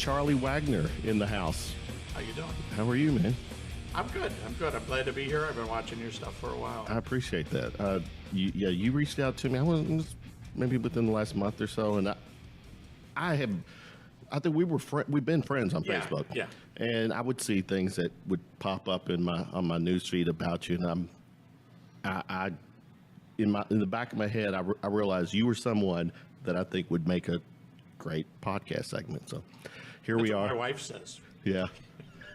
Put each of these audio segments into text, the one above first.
Charlie Wagner in the house. How you doing? How are you, man? I'm good. I'm glad to be here. I've been watching your stuff for a while. I appreciate that. You reached out to me. I was maybe within the last month or so, and I think we've been friends on Facebook. Yeah. And I would see things that would pop up on my newsfeed about you, and in the back of my head, I realized you were someone that I think would make a great podcast segment. So here we are. My wife says. Yeah.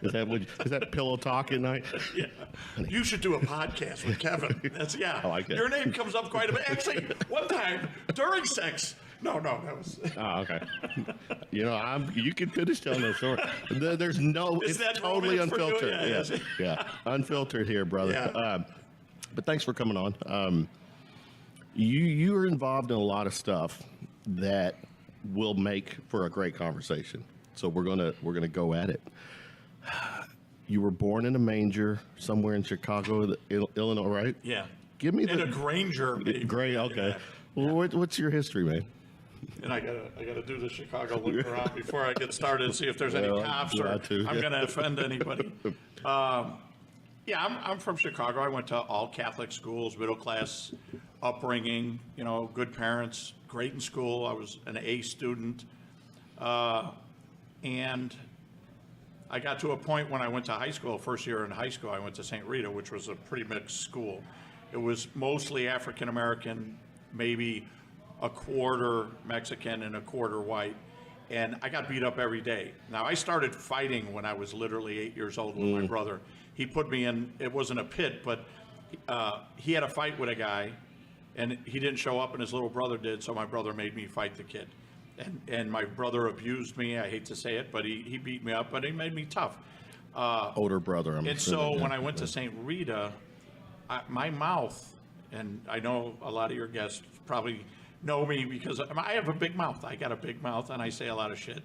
Is that pillow talk at night? Yeah. You should do a podcast with Kevin. I like it. Your name comes up quite a bit. Actually, one time during sex. No, that was. Oh, okay. You can finish telling that story. There's no. Is it's totally unfiltered. Yeah. Unfiltered here, brother. Yeah. But thanks for coming on. You are involved in a lot of stuff that will make for a great conversation. So we're gonna go at it. You were born in a manger somewhere in Chicago, Illinois, right? Yeah. Give me in a Granger. Great. Okay. Yeah. Well, what's your history, man? And I gotta do the Chicago look around before I get started and see if there's any cops or I'm gonna offend anybody. I'm from Chicago. I went to all Catholic schools, middle class upbringing. Good parents, great in school. I was an A student, and I got to a point when I went to high school. First year in high school, I went to St. Rita, which was a pretty mixed school. It was mostly African American, maybe a quarter Mexican and a quarter white. And I got beat up every day. Now, I started fighting when I was literally 8 years old with my brother. He put me in, it wasn't a pit, but he had a fight with a guy, and he didn't show up, and his little brother did, so my brother made me fight the kid. And my brother abused me. I hate to say it, but he beat me up, but he made me tough. Older brother, I'm And so when I went to St. Rita, my mouth, and I know a lot of your guests probably know me because I have a big mouth. I got a big mouth, and I say a lot of shit.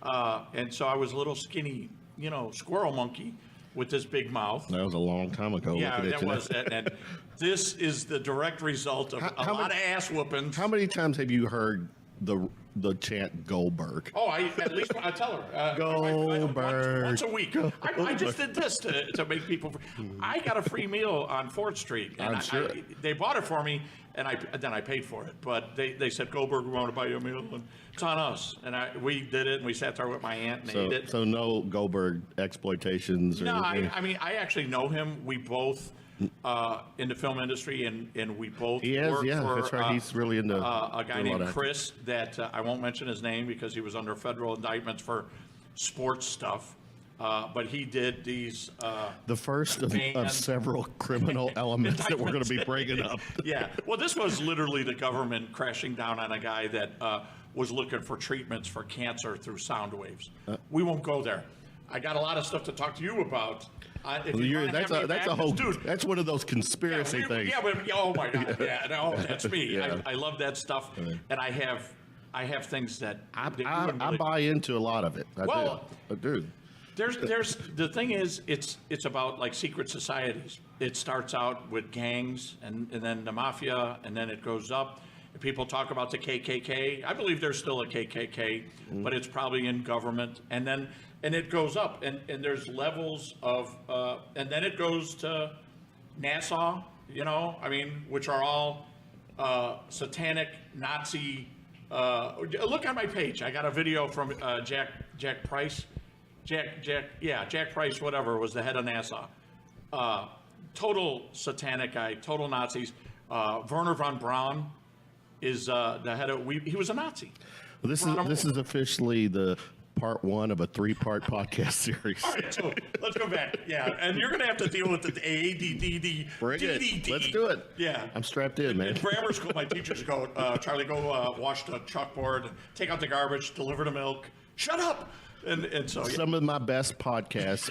And so I was a little skinny, squirrel monkey with this big mouth. That was a long time ago. Yeah, that was it. And this is the direct result of a lot of ass whoopings. How many times have you heard the chant Goldberg? Oh, at least I tell her. Goldberg. Once a week. I just did this to make people. I got a free meal on 4th Street. And I'm sure. They bought it for me, and then I paid for it. But they said, Goldberg, we want to buy you a meal. And it's on us. And we did it, and we sat there with my aunt and ate it. So no Goldberg exploitations? No, I actually know him. We both... in the film industry, and we both work for that's right. He's really into a guy named Chris that I won't mention his name because he was under federal indictments for sports stuff. But he did these the first of several criminal elements that we're going to be bringing up. Yeah. Well, this was literally the government crashing down on a guy that was looking for treatments for cancer through sound waves. We won't go there. I got a lot of stuff to talk to you about. That's one of those conspiracy things. Yeah, but oh my God, that's me. Yeah. I love that stuff, and I have things that I buy into a lot of it. I do. There's the thing is, it's about like secret societies. It starts out with gangs, and then the Mafia, and then it goes up. People talk about the KKK. I believe there's still a KKK, but it's probably in government. And it goes up, and there's levels of, and then it goes to Nassau, which are all satanic Nazi. Look on my page. I got a video from Jack Price. Jack Price, whatever, was the head of Nassau. Total satanic guy, total Nazis. Werner von Braun is the head of. He was a Nazi. Well, this is officially the part 1 of a 3-part podcast series. All right, so let's go back. Yeah, and you're going to have to deal with the ADDD. Bring it. Let's do it. Yeah, I'm strapped in, man. In grammar school, my teachers go, Charlie, go wash the chalkboard, take out the garbage, deliver the milk. Shut up. And so some of my best podcasts,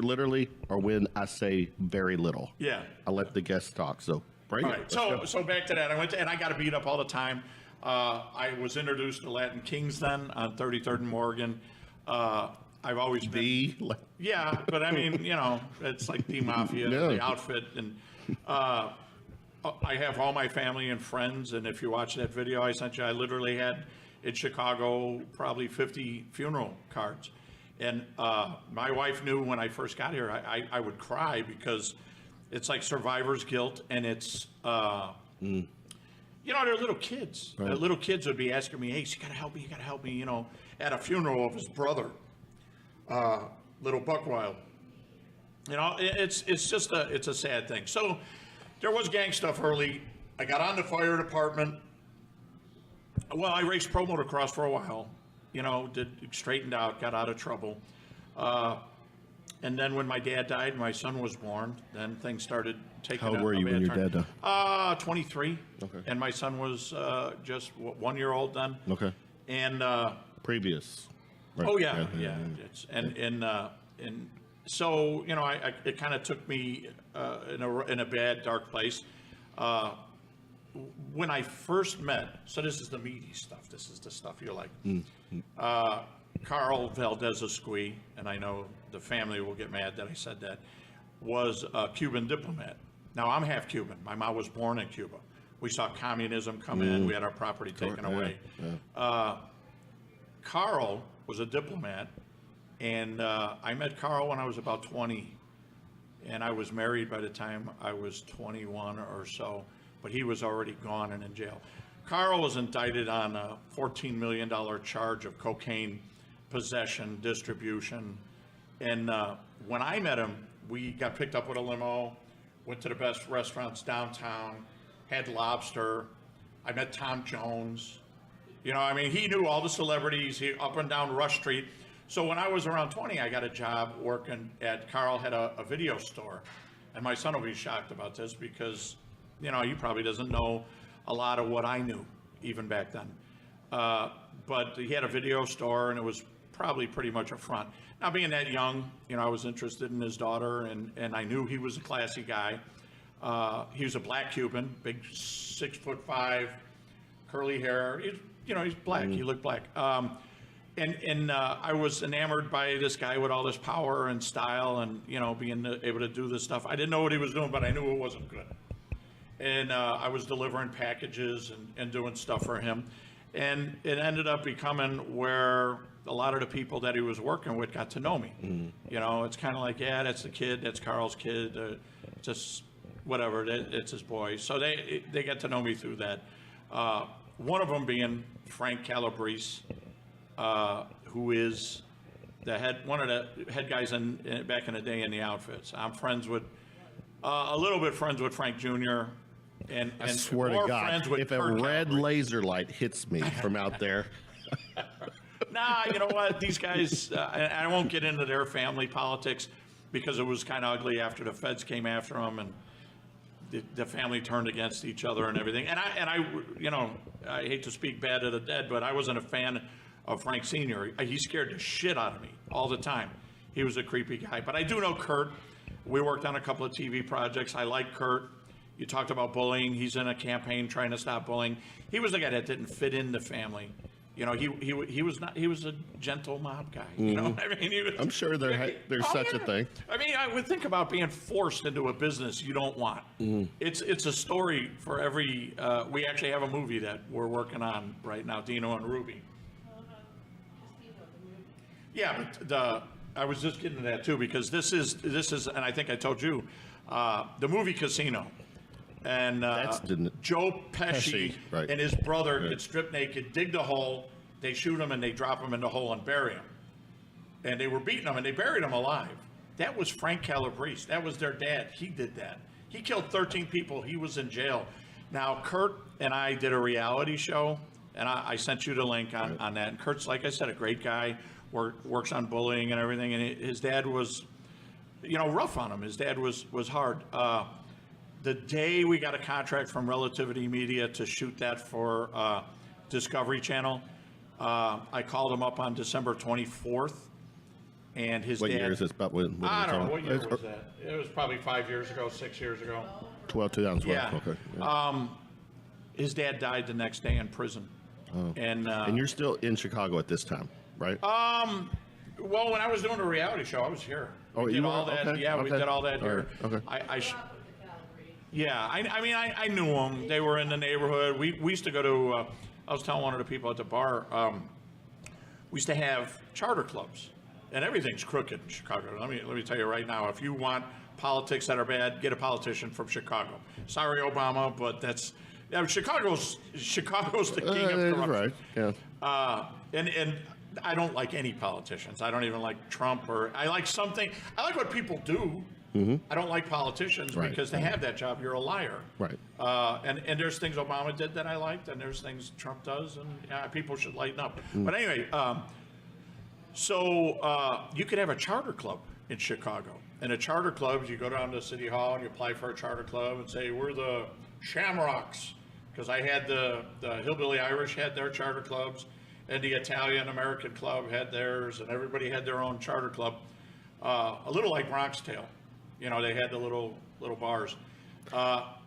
literally, are when I say very little. Yeah, I let the guests talk. So. Bring it. Right. So back to that. I got beat up all the time. I was introduced to Latin Kings then on 33rd and Morgan. I've always been. Yeah, but I mean, it's like the Mafia, the outfit. And I have all my family and friends. And if you watch that video I sent you, I literally had in Chicago, probably 50 funeral cards. And my wife knew when I first got here, I would cry because it's like survivor's guilt, and it's, you know, they're little kids. Right. Little kids would be asking me, hey, you gotta help me, you know, at a funeral of his brother, little Buckwild. You know, it's just it's a sad thing. So there was gang stuff early. I got on the fire department. Well, I raced pro motocross for a while, you know, straightened out, got out of trouble. And then when my dad died, my son was born, then things started taking a bad turn. How old were you when your dad died? 23. Okay. And my son was just 1 year old then. Okay. And previous. Right. Oh yeah. And so, you know, it kind of took me in a bad, dark place. When I first met, so this is the meaty stuff. This is the stuff you like. Carl Valdez-Esqui, and I know the family will get mad that I said that, was a Cuban diplomat. Now, I'm half Cuban. My mom was born in Cuba. We saw communism come in. We had our property taken away. Yeah. Carl was a diplomat, and I met Carl when I was about 20, and I was married by the time I was 21 or so, but he was already gone and in jail. Carl was indicted on a $14 million charge of cocaine possession, distribution, and when I met him, we got picked up with a limo, went to the best restaurants downtown, had lobster. I met Tom Jones. You know, I mean, he knew all the celebrities up and down Rush Street. So when I was around 20, I got a job working Carl had a video store. And my son will be shocked about this because, you know, he probably doesn't know a lot of what I knew even back then. But he had a video store, and it was probably pretty much a front. Now, being that young, you know, I was interested in his daughter, and I knew he was a classy guy. He was a black Cuban, big 6'5", curly hair. He's black. He looked black. And I was enamored by this guy with all this power and style, and you know, being able to do this stuff. I didn't know what he was doing, but I knew it wasn't good. And I was delivering packages and doing stuff for him, and it ended up becoming where a lot of the people that he was working with got to know me. You know, it's kind of like, yeah, that's the kid, that's Carl's kid, just whatever, it's his boy. So they get to know me through that. One of them being Frank Calabrese, who is one of the head guys back in the day in the outfits. I'm friends with, a little bit friends with Frank Jr. and I swear to God, if Kurt a red Calabrese. laser light hits me from out there. Nah, you know what? These guys, I won't get into their family politics because it was kind of ugly after the feds came after them and the family turned against each other and everything. And I, you know, I hate to speak bad of the dead, but I wasn't a fan of Frank Sr. He scared the shit out of me all the time. He was a creepy guy. But I do know Kurt. We worked on a couple of TV projects. I like Kurt. You talked about bullying. He's in a campaign trying to stop bullying. He was the guy that didn't fit in the family. You know, he was not. He was a gentle mob guy. You know, I mean, he was, I'm sure there's such a thing. I mean, I would think about being forced into a business you don't want. It's a story for every. We actually have a movie that we're working on right now, Dino and Ruby. Yeah, but I was just getting to that too because this is, and I think I told you, the movie Casino. And Joe Pesci right. and his brother get stripped naked, dig the hole, they shoot him, and they drop him in the hole and bury him. And they were beating him, and they buried him alive. That was Frank Calabrese. That was their dad. He did that. He killed 13 people. He was in jail. Now, Kurt and I did a reality show, and I sent you the link on that. And Kurt's, like I said, a great guy, works on bullying and everything. And his dad was, you know, rough on him. His dad was hard. The day we got a contract from Relativity Media to shoot that for Discovery Channel, I called him up on December 24th, and his what dad... What year is this? About when I don't know. What year was that? It was probably 5 years ago, 6 years ago. 2012. Yeah. Okay. Yeah. His dad died the next day in prison. Oh. And you're still in Chicago at this time, right? Well, when I was doing the reality show, I was here. Oh, we you did were? all that. Okay. Yeah, okay. we did all that here. Right. Okay. Yeah, I mean, I knew them. They were in the neighborhood. We used to go to I was telling one of the people at the bar, we used to have charter clubs, and everything's crooked in Chicago. Let me tell you right now, if you want politics that are bad, get a politician from Chicago. Sorry, Obama, but that's Chicago's the king of corruption. Right. Yeah. And I don't like any politicians. I don't even like Trump, or I like what people do. Mm-hmm. I don't like politicians because they have that job. You're a liar. Right. And there's things Obama did that I liked, and there's things Trump does, and people should lighten up. But anyway, so you could have a charter club in Chicago. And a charter club, you go down to City Hall and you apply for a charter club and say, we're the Shamrocks. Because I had the Hillbilly Irish had their charter clubs, and the Italian American Club had theirs, and everybody had their own charter club. A little like Bronx Tale. They had the little bars.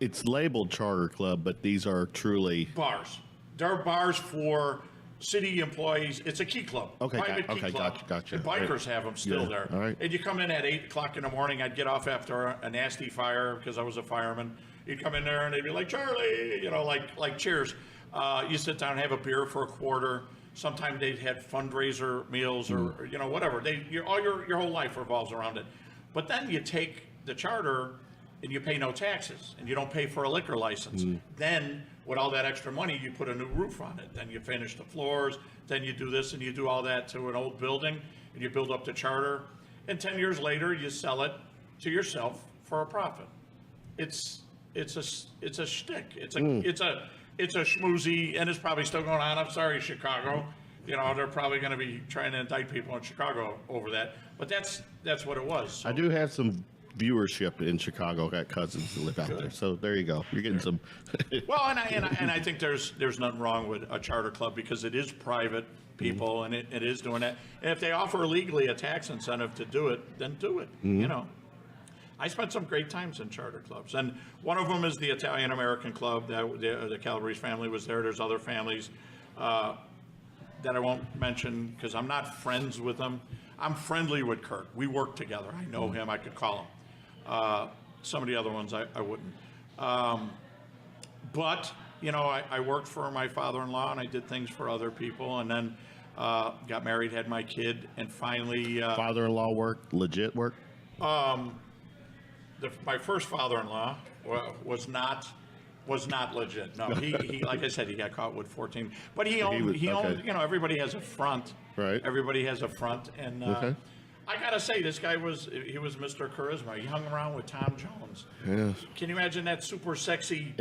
It's labeled charter club, but these are truly bars. They're bars for city employees. It's a key club. Okay, key club. Gotcha. And bikers have them still there. All right. And you come in at 8 o'clock in the morning. I'd get off after a nasty fire because I was a fireman. You'd come in there and they'd be like, Charlie, like cheers. You sit down and have a beer for a quarter. Sometimes they'd had fundraiser meals or whatever. Your whole life revolves around it. But then you take the charter and you pay no taxes and you don't pay for a liquor license. Then with all that extra money, you put a new roof on it. Then you finish the floors. Then you do this and you do all that to an old building and you build up the charter. And 10 years later, you sell it to yourself for a profit. It's a shtick. It's a schmoozy, and it's probably still going on. I'm sorry, Chicago. They're probably going to be trying to indict people in Chicago over that. But that's what it was. So. I do have some viewership in Chicago. I got cousins that live out there, so there you go. You're getting some. Well, and I think there's nothing wrong with a charter club because it is private people, and it is doing that. And if they offer legally a tax incentive to do it, then do it. I spent some great times in charter clubs, and one of them is the Italian American Club. The Calabrese family was there. There's other families that I won't mention because I'm not friends with them. I'm friendly with Kurt. We work together. I know him. I could call him. Some of the other ones I wouldn't. But I worked for my father-in-law, and I did things for other people, and then got married, had my kid, and finally. Father-in-law work, legit work. My first father-in-law was not legit. No, he like I said, he got caught with 14. But he owned. Everybody has a front. Right. Everybody has a front, and I gotta say, this guy was Mr. Charisma. He hung around with Tom Jones. Yeah. Can you imagine that super sexy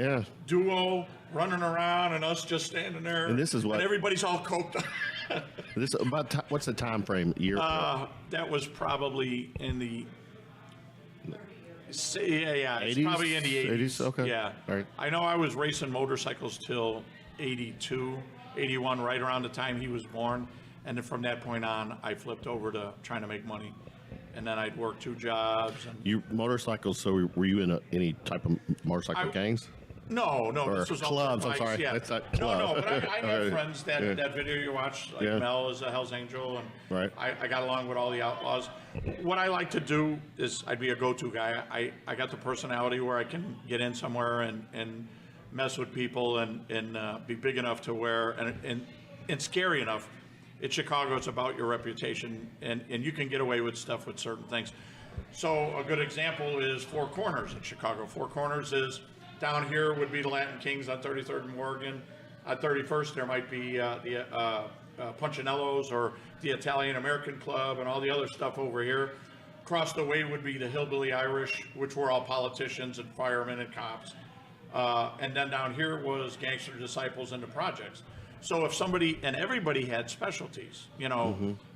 duo running around and us just standing there? And this is what. And everybody's all coked up. This about what's the time frame? Year. That was probably in the. It's 80s? probably in the 80s. Okay. Yeah. All right. I know I was racing motorcycles till 82, 81, right around the time he was born. And then from that point on, I flipped over to trying to make money. And then I'd work 2 jobs. And You motorcycles, so were you in any type of motorcycle gangs? No, Or this was clubs, all I'm sorry. Yeah. That's not club. No, but I All had right. friends that video you watched, like Mel is a Hell's Angel, and Right. I got along with all the outlaws. What I like to do is I'd be a go-to guy. I got the personality where I can get in somewhere and mess with people and be big enough to where, and scary enough. In Chicago, it's about your reputation, and you can get away with stuff with certain things. So a good example is Four Corners in Chicago. Four Corners is down here would be the Latin Kings on 33rd and Morgan. On 31st, there might be the Punchinellos or the Italian American Club and all the other stuff over here. Across the way would be the Hillbilly Irish, which were all politicians and firemen and cops. And then down here was Gangster Disciples and the Projects. So if somebody, and everybody had specialties,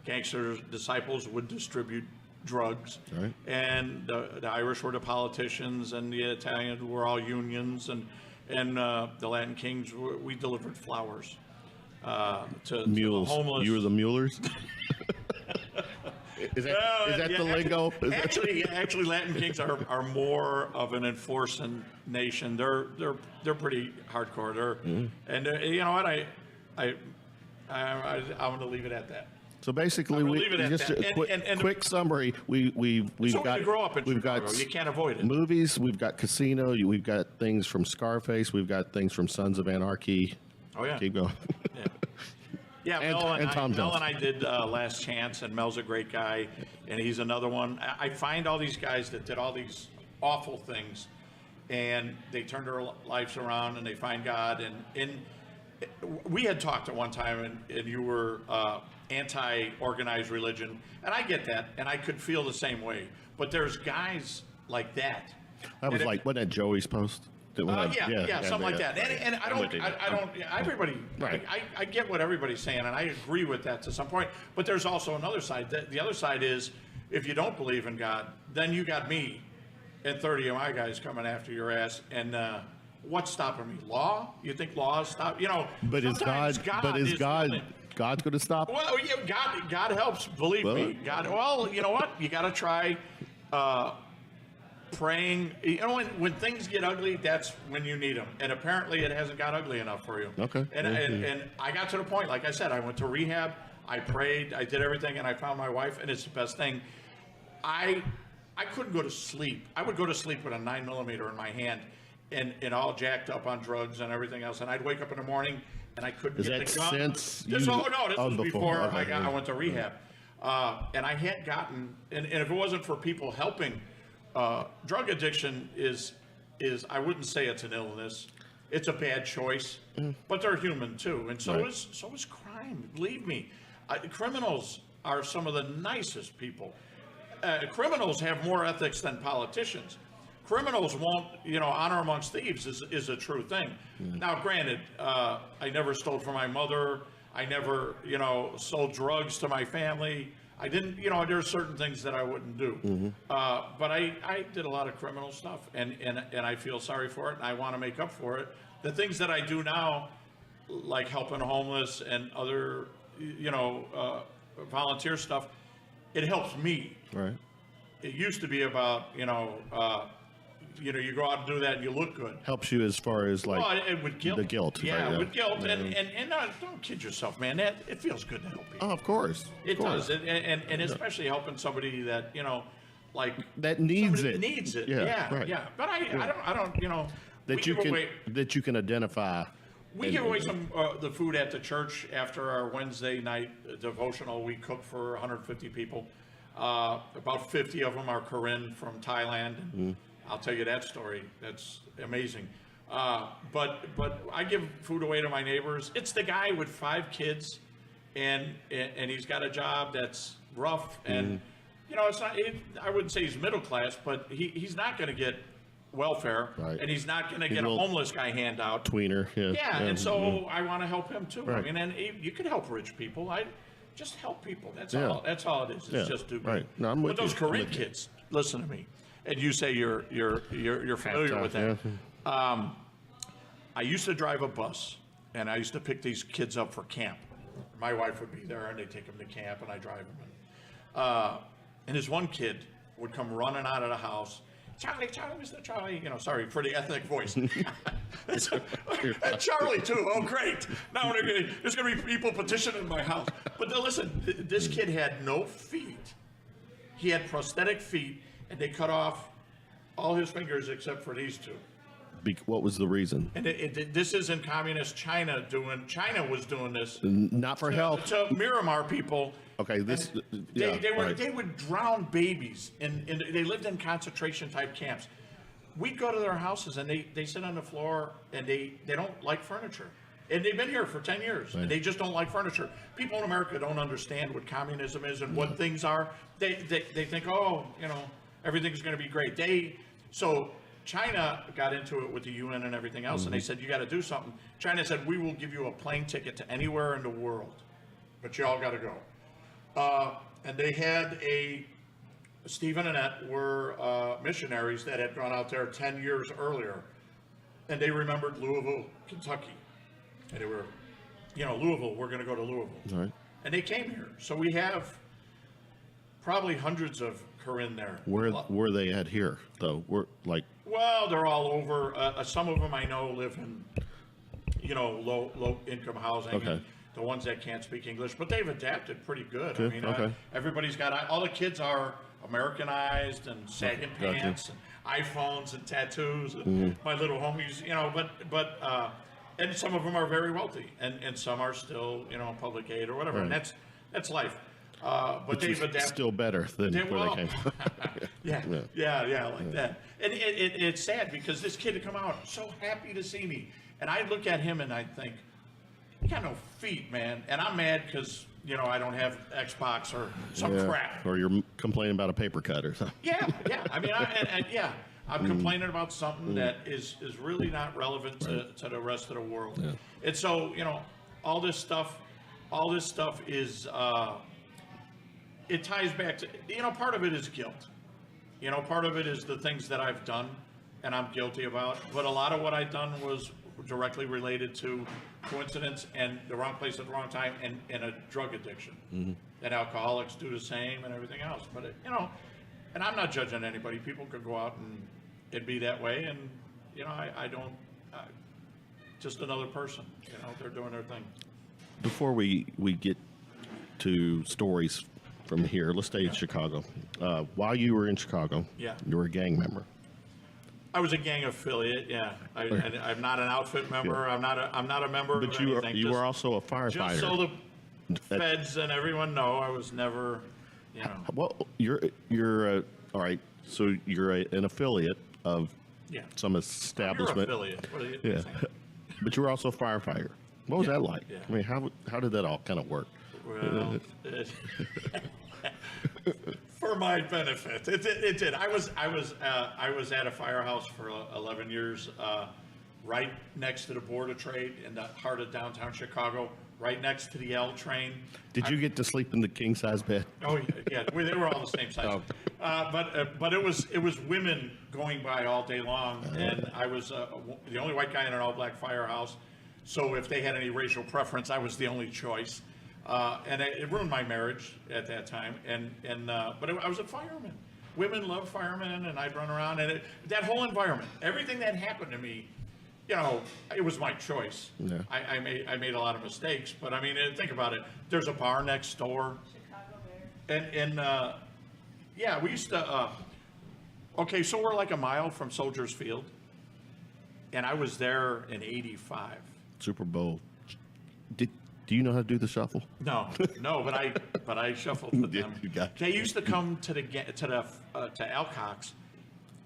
Gangster Disciples would distribute drugs, Right. and the Irish were the politicians, and the Italians were all unions, and the Latin Kings, we delivered flowers to Mules. the homeless. You were the mulers. Is that the lingo? Actually, Latin Kings are more of an enforcing nation. They're pretty hardcore. And you know what? I'm going to leave it at that. So basically, just a quick summary. We've got grow up in we've Chicago. got You can't avoid it. Movies. We've got Casino. We've got things from Scarface. We've got things from Sons of Anarchy. Oh, yeah. Keep going. Yeah. Yeah, Mel and I did Last Chance, and Mel's a great guy, and he's another one. I find all these guys that did all these awful things, and they turn their lives around, and they find God. And we had talked at one time, and you were anti-organized religion, and I get that, and I could feel the same way. But there's guys like that. That was wasn't that Joey's post? Yeah, something like that. And I don't. Everybody, right. I get what everybody's saying, and I agree with that to some point. But there's also another side. The other side is, if you don't believe in God, then you got me and 30 of my guys coming after your ass. And what's stopping me? Law? You think law is stop? But is God? God's going to stop? Well, yeah, God helps. Believe me, God. Well, you know what? You got to try. Praying, when things get ugly, that's when you need them. And apparently it hasn't got ugly enough for you. Okay. And I got to the point, like I said, I went to rehab, I prayed, I did everything, and I found my wife, and it's the best thing. I couldn't go to sleep. I would go to sleep with a 9mm in my hand and all jacked up on drugs and everything else. And I'd wake up in the morning and I couldn't get the gun. This was before I went to rehab. And I had gotten, and if it wasn't for people helping, drug addiction is I wouldn't say it's an illness. It's a bad choice, but they're human too, and so is crime. Believe me, criminals are some of the nicest people. Criminals have more ethics than politicians. Criminals won't, honor amongst thieves is a true thing. Now, granted, I never stole from my mother. I never, sold drugs to my family. I didn't, there are certain things that I wouldn't do. But I did a lot of criminal stuff, and I feel sorry for it, and I want to make up for it. The things that I do now, like helping homeless and other, volunteer stuff, it helps me. Right. It used to be about, you go out and do that and you look good. Helps you as far as with guilt. The guilt. Yeah, right, with guilt. And don't kid yourself, man. It feels good to help people. Oh, of course. It does. And especially helping somebody that, that needs it. Needs it. Yeah. Right. Yeah. But I don't, that you can identify. We give away some the food at the church after our Wednesday night devotional. We cook for 150 people. About 50 of them are Korean from Thailand. And I'll tell you that story. That's amazing. But I give food away to my neighbors. It's the guy with 5 kids, and he's got a job that's rough, and it's not. I wouldn't say he's middle class, but he's not going to get welfare, right. And he's not going to get a homeless guy handout. Tweener, yeah. And so I want to help him too. Right. I mean, and you can help rich people. Just help people. That's all. That's all it is. It's just do good. Right. No, I'm with but those Korean kids, listen to me. And you say you're familiar with that. Yeah. I used to drive a bus, and I used to pick these kids up for camp. My wife would be there, and they'd take them to camp, and I drive them. And this one kid would come running out of the house. Charlie, Mr. Charlie, sorry for the ethnic voice. And Charlie too. Oh, great! Now there's going to be people petitioning my house. But listen, this kid had no feet. He had prosthetic feet, and they cut off all his fingers except for these 2. What was the reason? And this is in communist China. China was doing this. Not for health. To Miramar people. Okay, they would drown babies, and they lived in concentration type camps. We'd go to their houses, and they sit on the floor, and they don't like furniture. And they've been here for 10 years, right. And they just don't like furniture. People in America don't understand what communism is and what things are. They think, everything's going to be great. So China got into it with the UN and everything else, and they said, you got to do something. China said, we will give you a plane ticket to anywhere in the world, but you all got to go. And they had Steve and Annette were missionaries that had gone out there 10 years earlier, and they remembered Louisville, Kentucky. And they were, Louisville, we're going to go to Louisville. All right. And they came here. So we have probably hundreds of Korean there. Where they at here, though? Well, they're all over. Some of them I know live in, low income housing. Okay. The ones that can't speak English, but they've adapted pretty good. I mean, everybody's got, all the kids are Americanized and sagging pants and iPhones and tattoos and my little homies, but And some of them are very wealthy, and some are still, public aid or whatever, and that's life. But they've adapted. Still better than where they came from. Yeah, like that. And it's sad because this kid had come out so happy to see me, and I look at him and I think, you got no feet, man. And I'm mad because I don't have Xbox or some crap. Or you're complaining about a paper cut or something. Yeah. I mean, I'm complaining about something that is really not relevant to the rest of the world. Yeah. And so, all this stuff is, it ties back to, part of it is guilt. Part of it is the things that I've done and I'm guilty about. But a lot of what I've done was directly related to coincidence and the wrong place at the wrong time and a drug addiction. Mm-hmm. And alcoholics do the same and everything else. But, and I'm not judging anybody. People could go out and be that way. And, I don't, just another person, they're doing their thing. Before we get to stories from here, let's stay in Chicago. While you were in Chicago, you were a gang member. I was a gang affiliate. Yeah, I'm not an outfit member. Yeah. I'm not a member. But of anything. You were also a firefighter. Just so the feds and everyone know, I was never. Well, you're all right. So you're an affiliate of some establishment. You're affiliate. What are you saying? But you were also a firefighter. What was that like? Yeah. I mean, how did that all kind of work? Well, for my benefit, it did. I was at a firehouse for 11 years, right next to the Board of Trade in the heart of downtown Chicago, right next to the L train. Did you get to sleep in the king size bed? Oh yeah, they were all the same size. Oh. But it was women going by all day long, and I was the only white guy in an all black firehouse. So if they had any racial preference, I was the only choice. And it ruined my marriage at that time. But I was a fireman. Women love firemen, and I'd run around. And that whole environment, everything that happened to me, it was my choice. Yeah. I made a lot of mistakes, but I mean, think about it. There's a bar next door. Chicago Bears. We used to. Okay, so we're like a mile from Soldiers Field, and I was there in '85. Super Bowl. Do you know how to do the shuffle? No, but I shuffled with them. They used to come to Alcock's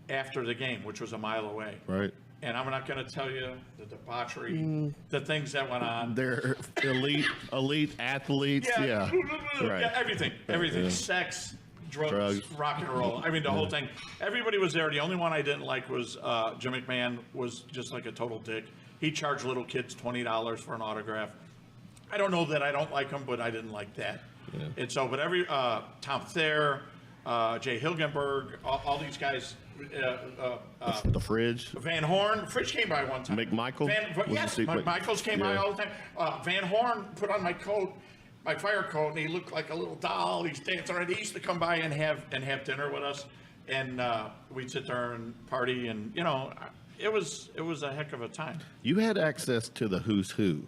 after the game, which was a mile away. Right. And I'm not going to tell you the debauchery, the things that went on. They're elite athletes. Yeah. Right. Yeah, everything. Yeah. Sex, drugs, rock and roll. I mean, the whole thing. Everybody was there. The only one I didn't like was Jim McMahon. Was just like a total dick. He charged little kids $20 for an autograph. I don't know that I don't like him, but I didn't like that. Yeah. And so, but Tom Thayer, Jay Hilgenberg, all these guys. The Fridge. Van Horn. Fridge came by one time. McMichael? Yes, Michaels came by all the time. Van Horn put on my coat, my fire coat, and he looked like a little doll. He's dancing around. He used to come by and have dinner with us, and we'd sit there and party, and it was a heck of a time. You had access to the who's who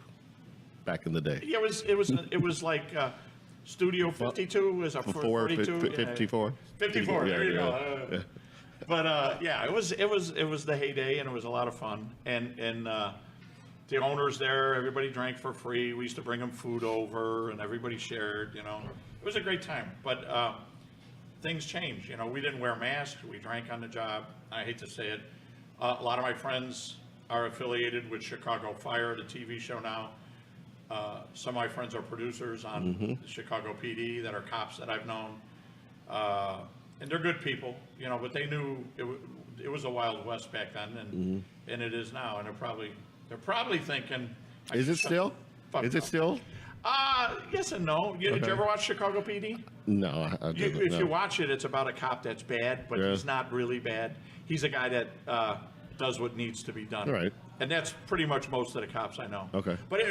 back in the day. Yeah, it was like Studio 52 was a 42. 54. 54. There you go. But it was the heyday, and it was a lot of fun. And the owners there, everybody drank for free. We used to bring them food over, and everybody shared. It was a great time. But things changed. We didn't wear masks. We drank on the job. I hate to say it. A lot of my friends are affiliated with Chicago Fire, the TV show now. Some of my friends are producers on the Chicago PD that are cops that I've known. And they're good people, but they knew it was a Wild West back then, and it is now. And they're probably thinking, is it still? Is it still? Yes and no. Did you ever watch Chicago PD? No, I didn't. If you watch it, it's about a cop that's bad, but he's not really bad. He's a guy that does what needs to be done. Right. And that's pretty much most of the cops I know. Okay. But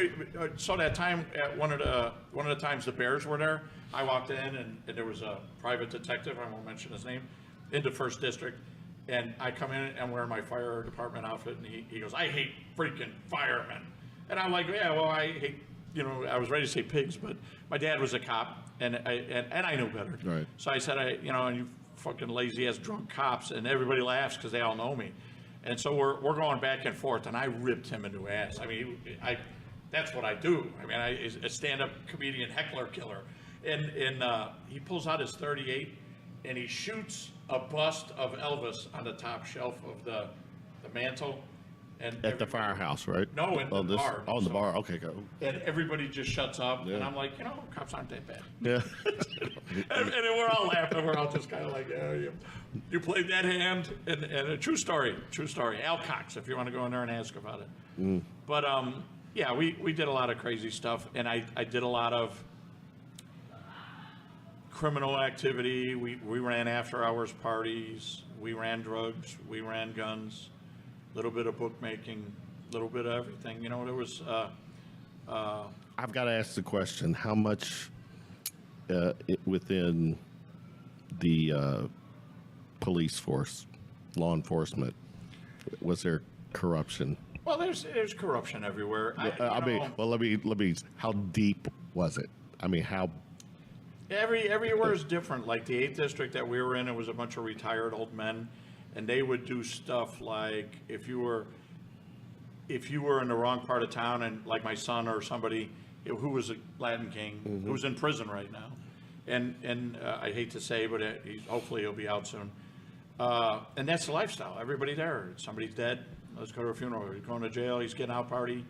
so that time, at one of the times the Bears were there, I walked in and there was a private detective, I won't mention his name, in the 1st District. And I come in and wear my fire department outfit, and he goes, "I hate freaking firemen." And I'm like, "Yeah, well, I hate," I was ready to say pigs, but my dad was a cop, and I knew better. Right. So I said, you fucking lazy ass drunk cops, and everybody laughs because they all know me. And so we're going back and forth, and I ripped him a new ass. I mean, that's what I do. I mean, a stand-up comedian heckler killer. And he pulls out his .38, and he shoots a bust of Elvis on the top shelf of the mantle. And At the firehouse, right? No, in the bar. Oh, in the bar. Okay, go. And everybody just shuts up, Yeah. and I'm like, cops aren't that bad. Yeah. and we're all laughing. We're all just kind of like, you played that hand, and a true story. Al Cox, if you want to go in there and ask about it. But yeah, we did a lot of crazy stuff, and I did a lot of criminal activity. We ran after-hours parties. We ran drugs. We ran guns. A little bit of bookmaking. A little bit of everything. There was. I've got to ask the question: how much within the police force, law enforcement, was there corruption? Well, there's corruption everywhere. Let me. How deep was it? I mean, how? Everywhere is different. Like the 8th district that we were in, it was a bunch of retired old men, and they would do stuff like if you were in the wrong part of town, and like my son or somebody who was a Latin King who's in prison right now, and I hate to say, but hopefully he'll be out soon. And that's the lifestyle. Everybody there. Somebody's dead. Let's go to a funeral. He's going to jail. He's getting out party.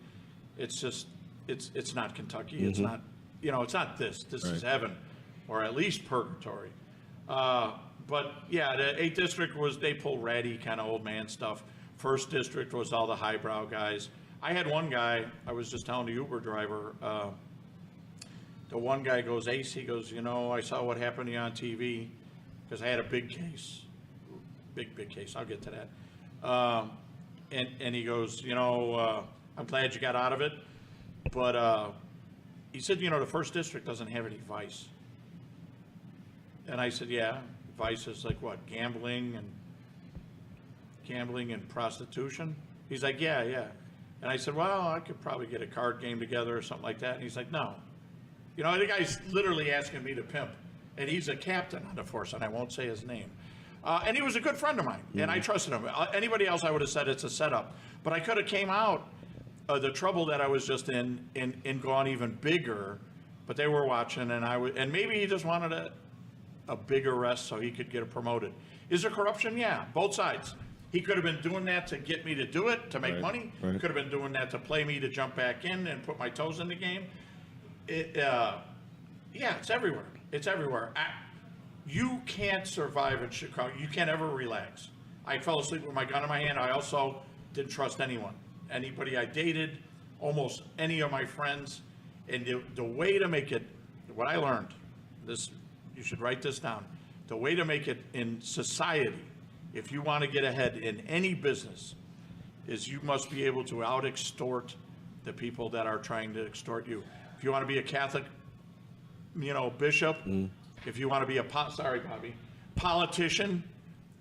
It's just it's not Kentucky. It's not it's not this. This is heaven, or at least purgatory. But yeah, the 8th district they pull ratty kind of old man stuff. 1st district was all the highbrow guys. I had one guy, I was just telling the Uber driver, the one guy goes, Ace, he goes, I saw what happened to you on TV, because I had a big case, big case, I'll get to that. And he goes, I'm glad you got out of it, but he said, the 1st district doesn't have any vice. And I said, yeah, vice is like what, gambling and prostitution? He's like, yeah. And I said, well, I could probably get a card game together or something like that. And he's like, no. The guy's literally asking me to pimp. And he's a captain on the force, and I won't say his name. And he was a good friend of mine, and I trusted him. Anybody else, I would have said it's a setup. But I could have came out the trouble that I was just in gone even bigger. But they were watching, and maybe he just wanted a big arrest so he could get promoted. Is there corruption? Yeah, both sides. He could have been doing that to get me to do it, to make money. Right. Could have been doing that to play me to jump back in and put my toes in the game. Yeah, it's everywhere. It's everywhere. You can't survive in Chicago. You can't ever relax. I fell asleep with my gun in my hand. I also didn't trust anyone. Anybody I dated, almost any of my friends. And the way to make it, what I learned, you should write this down. The way to make it in society, if you want to get ahead in any business, is you must be able to out-extort the people that are trying to extort you. If you want to be a Catholic, bishop, if you want to be politician,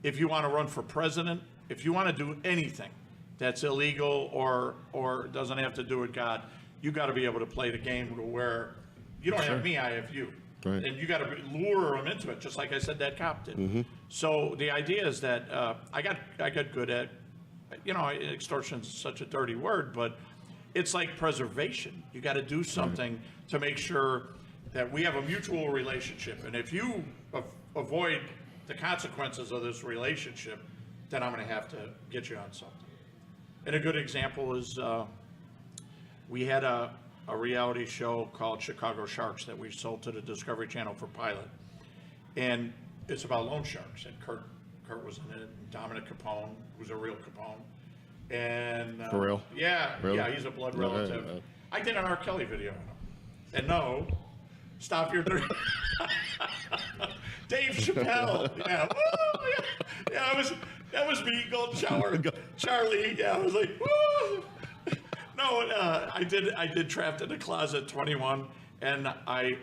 if you want to run for president, if you want to do anything that's illegal or doesn't have to do with God, you got to be able to play the game where you don't have me, I have you. Right. And you got to lure them into it, just like I said that cop did. So the idea is that I got good at, extortion's such a dirty word, but it's like preservation. You got to do something to make sure that we have a mutual relationship. And if you avoid the consequences of this relationship, then I'm going to have to get you on something. And a good example is we had a reality show called Chicago Sharks that we sold to the Discovery Channel for pilot. And it's about loan sharks. And Kurt was in it, and Dominic Capone, who's a real Capone. And For real? Yeah, Really? yeah, he's a blood relative. I did an R. Kelly video on him. And no, stop your Dave Chappelle. Yeah. Woo, yeah, that was me, Golden Shower. Charlie, yeah, I was like, woo. No, I did Trapped in the Closet 21, and I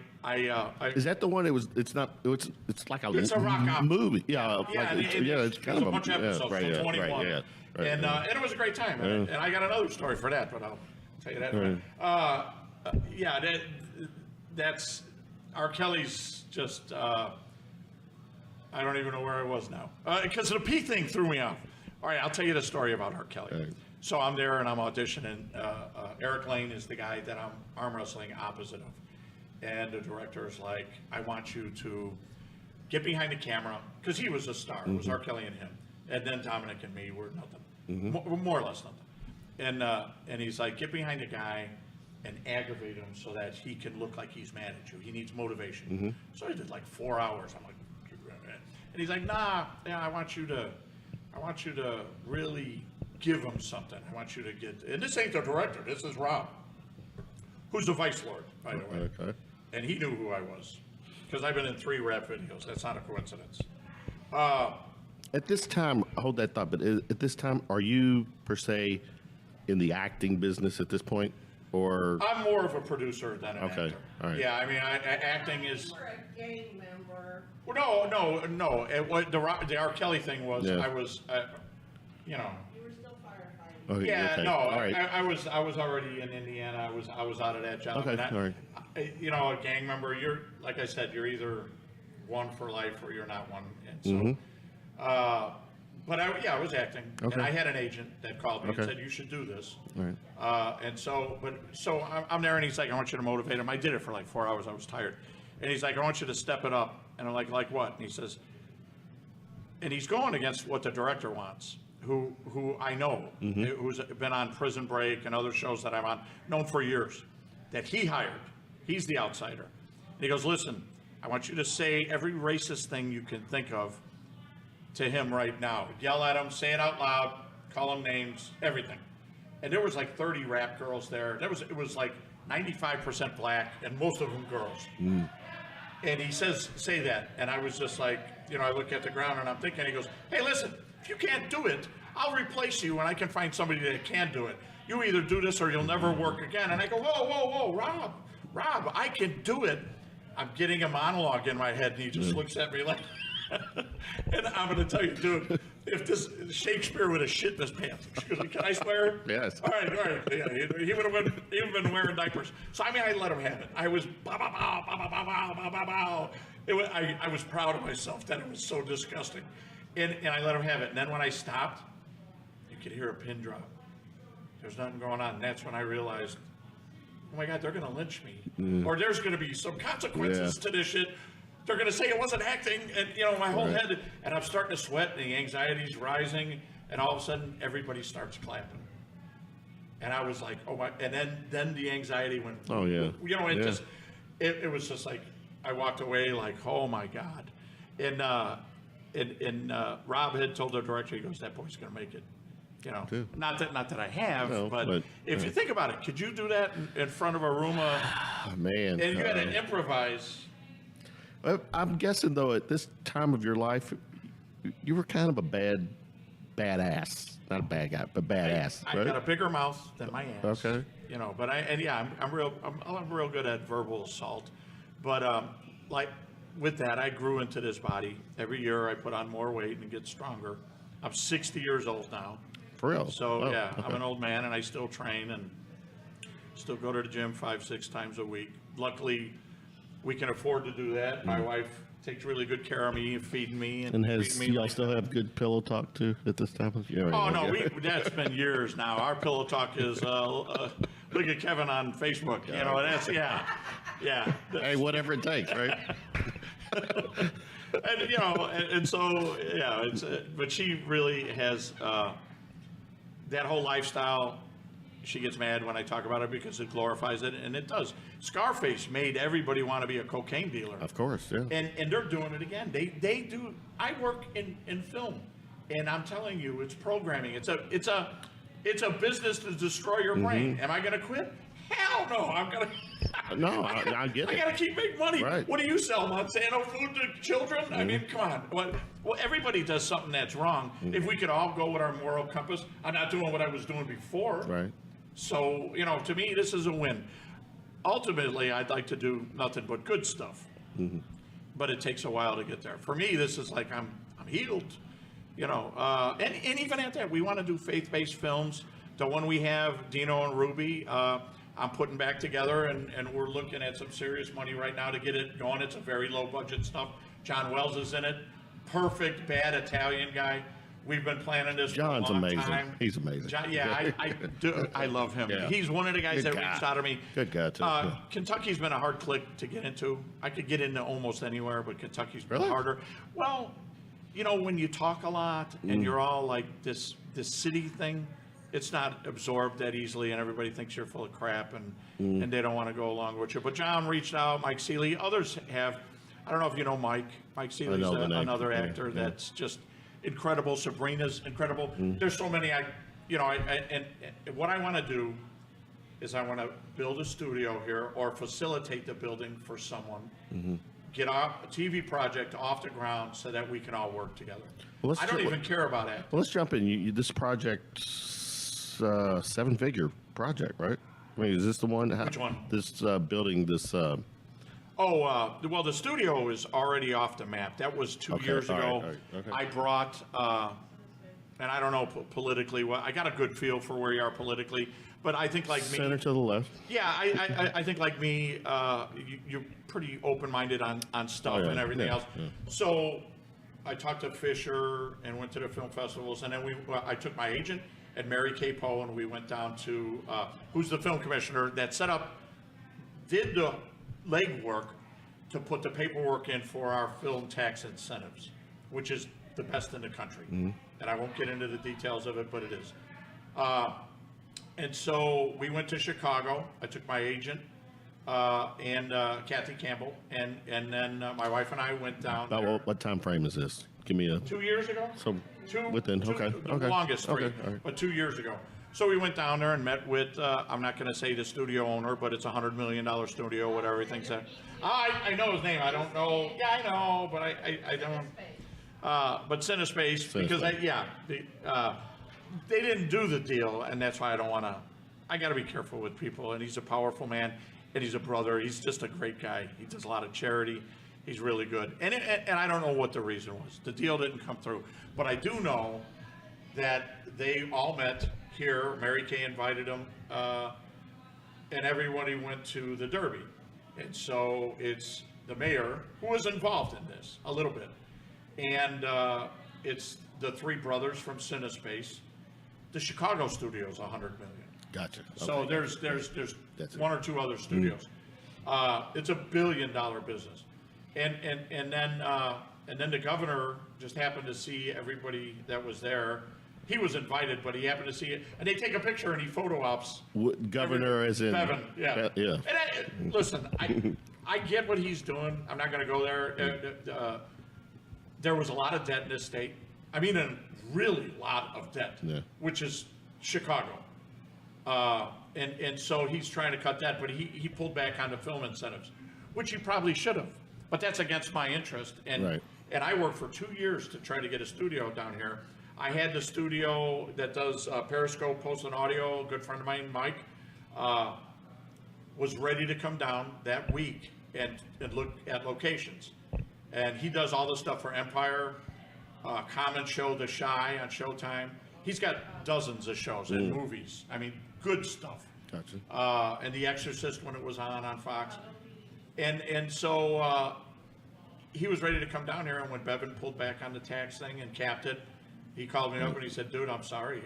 Is that the one? It's like It's a rock opera. movie. Yeah, yeah, it's kind there's of a bunch of episodes from 21, and it was a great time, and I got another story for that, but I'll tell you that. Yeah, that's R. Kelly's just. I don't even know where I was now because the P thing threw me off. All right, I'll tell you the story about R. Kelly. Right. So I'm there and I'm auditioning. Eric Lane is the guy that I'm arm wrestling opposite of. And the director is like, I want you to get behind the camera, because he was a star. It was R. Kelly and him. And then Dominic and me were nothing. More or less nothing. And he's like, get behind the guy and aggravate him so that he can look like he's mad at you. He needs motivation. So I did like 4 hours. I'm like, and he's like, nah, yeah, I want you to really give him something. I want you to get, and this ain't the director, this is Rob, who's the Vice Lord, by the way. Okay. And he knew who I was, because I've been in 3 rap videos. That's not a coincidence. At this time, hold that thought, but at this time, are you, per se, in the acting business at this point? Or I'm more of a producer than an actor. All right. Yeah, I mean, acting is... You're a gang member. Well, no. The R. Kelly thing was, Yeah. I was, you know... You were still firefighting. Okay, Yeah, okay. no, All right. I was already in Indiana. I was out of that job. Okay, And all right. you know, a gang member, you're, like I said, you're either one for life or you're not one. And so, but I was acting, Okay. and I had an agent that called me Okay. and said, you should do this. All right. And so I'm there, and he's like, I want you to motivate him. I did it for like 4 hours. I was tired. And he's like, I want you to step it up. And I'm like what? And he says, and he's going against what the director wants, who I know, who's been on Prison Break and other shows that I'm on, known for years, that he hired. He's the outsider. And he goes, listen, I want you to say every racist thing you can think of to him right now. Yell at him, say it out loud, call him names, everything. And there was like 30 rap girls there. It was like 95% black and most of them girls. And he says, say that. And I was just like, you know, I look at the ground and I'm thinking, he goes, hey, listen, if you can't do it, I'll replace you and I can find somebody that can do it. You either do this or you'll never work again. And I go, whoa, Rob, I can do it. I'm getting a monologue in my head and he just looks at me like, and I'm going to tell you, dude, if this Shakespeare would have shit in his pants, excuse me, can I swear? Yes. All right. Yeah, he would have been wearing diapers. So I mean, I let him have it. I was I was proud of myself that it was so disgusting, and I let him have it. And then when I stopped, you could hear a pin drop. There's nothing going on, and that's when I realized, oh my God, they're going to lynch me, or there's going to be some consequences to this shit. They're going to say it wasn't acting, and you know, my whole head, and I'm starting to sweat, and the anxiety's rising, and all of a sudden, everybody starts clapping. And I was like, oh my, and then the anxiety went, Oh, yeah. you know, it was just like, I walked away like, oh my God. And Rob had told the director, he goes, that boy's going to make it. You know, not that I have, No, but if you think about it, could you do that in front of a room of, Man. and you had to improvise? I'm guessing, though, at this time of your life, you were kind of a badass. Not a bad guy, but badass, I right? got a bigger mouth than my ass. Okay. You know, but I'm real good at verbal assault. But like with that, I grew into this body. Every year I put on more weight and get stronger. I'm 60 years old now. For real? So Oh, yeah, okay. I'm an old man and I still train and still go to the gym 5-6 times a week. Luckily, we can afford to do that. My wife takes really good care of me, feeding me, And treating me y'all like- still have good pillow talk, too, at this time of year? Oh no, that's been years now. Our pillow talk is look at Kevin on Facebook. You know, that's yeah. Hey, whatever it takes, right? And you know, and so yeah, it's but she really has that whole lifestyle. She gets mad when I talk about it because it glorifies it, and it does. Scarface made everybody want to be a cocaine dealer. Of course, yeah. And they're doing it again. They do. I work in film, and I'm telling you, it's programming. It's a business to destroy your brain. Am I going to quit? Hell no. I'm gonna. No, I get it. I got to keep making money. Right. What do you sell, Monsanto food to children? I mean, come on. Well, everybody does something that's wrong. If we could all go with our moral compass, I'm not doing what I was doing before. Right. So, you know, to me, this is a win. Ultimately, I'd like to do nothing but good stuff. But it takes a while to get there. For me, this is like I'm healed, you know. And even at that, we want to do faith-based films. The one we have, Dino and Ruby, I'm putting back together, and we're looking at some serious money right now to get it going. It's a very low-budget stuff. John Wells is in it. Perfect, bad Italian guy We've been planning this John's for a long amazing. time. He's amazing. John, yeah, I do. I love him. Yeah. He's one of the guys Good that guy. reached out to me. Good guy, too. Yeah. Kentucky's been a hard click to get into. I could get into almost anywhere, but Kentucky's been Really? harder. Well, you know, when you talk a lot and you're all like this city thing, it's not absorbed that easily, and everybody thinks you're full of crap, and they don't want to go along with you. But John reached out, Mike Seeley, others have. I don't know if you know Mike. Mike Seeley's know the name. another Yeah, actor yeah. that's just incredible. Sabrina's incredible. There's so many. And what I want to do is I want to build a studio here or facilitate the building for someone. Get a TV project off the ground so that we can all work together. Well, I don't even care about it. Well, let's jump in. This project's 7-figure project, right? I mean, is this the one? Which one? This building, this... Well, the studio is already off the map. That was 2 years all right, ago. all right, okay. I brought, and I don't know politically, I got a good feel for where you are politically, but I think like me. Center to the left. Yeah, I think like me, you're pretty open-minded on stuff Oh, yeah, and everything yeah, else. yeah. So I talked to Fisher and went to the film festivals, and then I took my agent and Mary Kay Poe, and we went down to, who's the film commissioner that did the legwork to put the paperwork in for our film tax incentives, which is the best in the country. And I won't get into the details of it, but it is. And so we went to Chicago. I took my agent and Kathy Campbell, and then my wife and I went down About there what time frame is this? Give me a... 2 years ago. Within, Two, okay, the okay. longest three, Okay, all right. but 2 years ago. So we went down there and met with, I'm not going to say the studio owner, but it's a $100 million studio, whatever everything's at. I know his name. I don't know. Yeah, I know, but I don't. But Cinespace, because they didn't do the deal, and that's why I don't want to. I got to be careful with people, and he's a powerful man, and he's a brother. He's just a great guy. He does a lot of charity. He's really good, and I don't know what the reason was. The deal didn't come through, but I do know that they all met here. Mary Kay invited them, and everybody went to the Derby. And so it's the mayor who was involved in this a little bit. And it's the three brothers from Cinespace. The Chicago studio is $100 million. Gotcha. So Okay. there's That's it. one or two other studios. It's $1 billion business. And then the governor just happened to see everybody that was there. He was invited, but he happened to see it, and they take a picture and he photo ops. Governor as in... Bevan, yeah. Yeah. And listen, I get what he's doing. I'm not going to go there. There was a lot of debt in this state. I mean, a really lot of debt, Yeah. which is Chicago. And so he's trying to cut that, but he pulled back on the film incentives, which he probably should have. But that's against my interest. And Right. and I worked for 2 years to try to get a studio down here. I had the studio that does Periscope, post and audio. A good friend of mine, Mike, was ready to come down that week and look at locations. And he does all the stuff for Empire, Common Show, The Shy on Showtime. He's got dozens of shows and movies. I mean, good stuff. Gotcha. And The Exorcist when it was on Fox. And so he was ready to come down here, and when Bevan pulled back on the tax thing and capped it, he called me up and he said, "Dude, I'm sorry.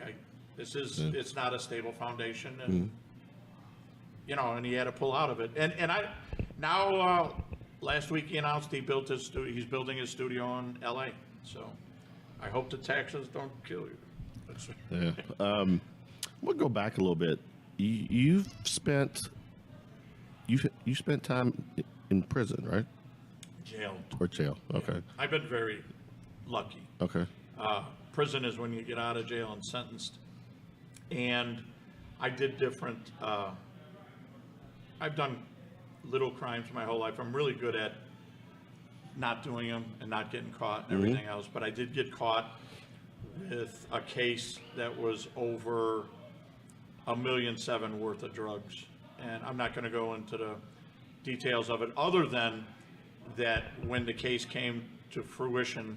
It's not a stable foundation." And and he had to pull out of it. And I now last week he announced he's building his studio in LA. So I hope the taxes don't kill you. That's Yeah. We'll go back a little bit. You spent time in prison, right? jail. Or jail. Okay. I've been very lucky. Okay. Prison is when you get out of jail and sentenced. And I did different, I've done little crimes my whole life. I'm really good at not doing them and not getting caught and everything else. But I did get caught with a case that was over $1.7 million worth of drugs. And I'm not going to go into the details of it, other than that when the case came to fruition,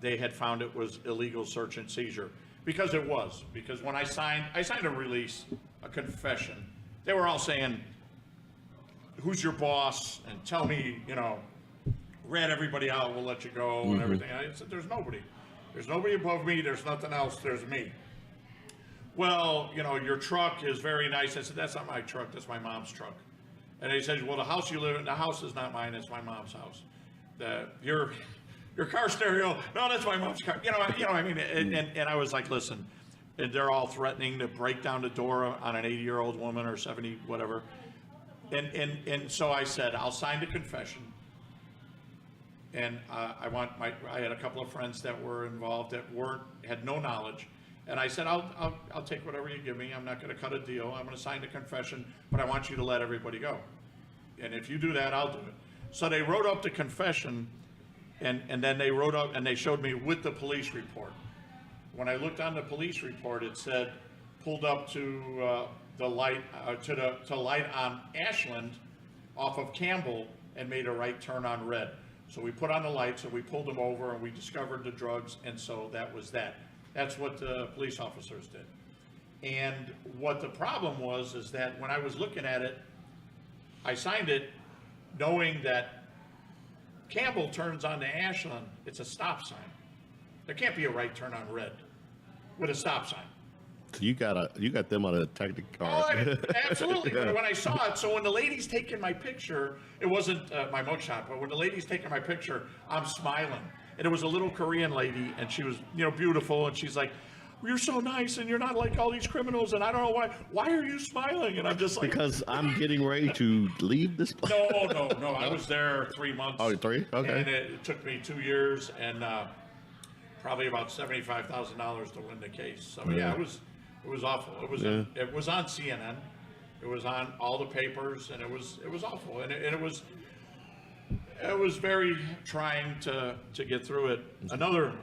they had found it was illegal search and seizure. Because it was. Because when I signed a release, a confession. They were all saying, "Who's your boss?" and tell me, rat everybody out, we'll let you go and everything. I said, there's nobody. There's nobody above me. There's nothing else. There's me. Well, you know, your truck is very nice. I said, that's not my truck. That's my mom's truck. And he said, well, the house you live in, the house is not mine. It's my mom's house. Your car stereo, no, that's my mom's car. You know what I mean? And I was like, listen, and they're all threatening to break down the door on an 80-year-old woman or 70, whatever. And so I said, I'll sign the confession. And I had a couple of friends that were involved that had no knowledge. And I said, I'll take whatever you give me. I'm not going to cut a deal. I'm going to sign the confession, but I want you to let everybody go. And if you do that, I'll do it. So they wrote up the confession, and then they wrote up and they showed me with the police report. When I looked on the police report, it said pulled up to the light to light on Ashland off of Campbell and made a right turn on red. So we put on the lights and we pulled them over and we discovered the drugs, and so that was that. That's what the police officers did. And what the problem was is that when I was looking at it, I signed it knowing that Campbell turns onto Ashland, it's a stop sign. There can't be a right turn on red with a stop sign. So you got them on a tactic car. Oh, absolutely. But when I saw it, so when the lady's taking my picture, it wasn't my mugshot, but when the lady's taking my picture, I'm smiling. And it was a little Korean lady, and she was, beautiful, and she's like, you're so nice, and you're not like all these criminals, and I don't know why. Why are you smiling? And I'm just like... Because I'm getting ready to leave this place. No. I was there 3 months. Oh, 3? Okay. And it took me 2 years, and probably about $75,000 to win the case. So, yeah, it was awful. It was on CNN. It was on all the papers, and it was awful. And it was very trying to get through it. Another.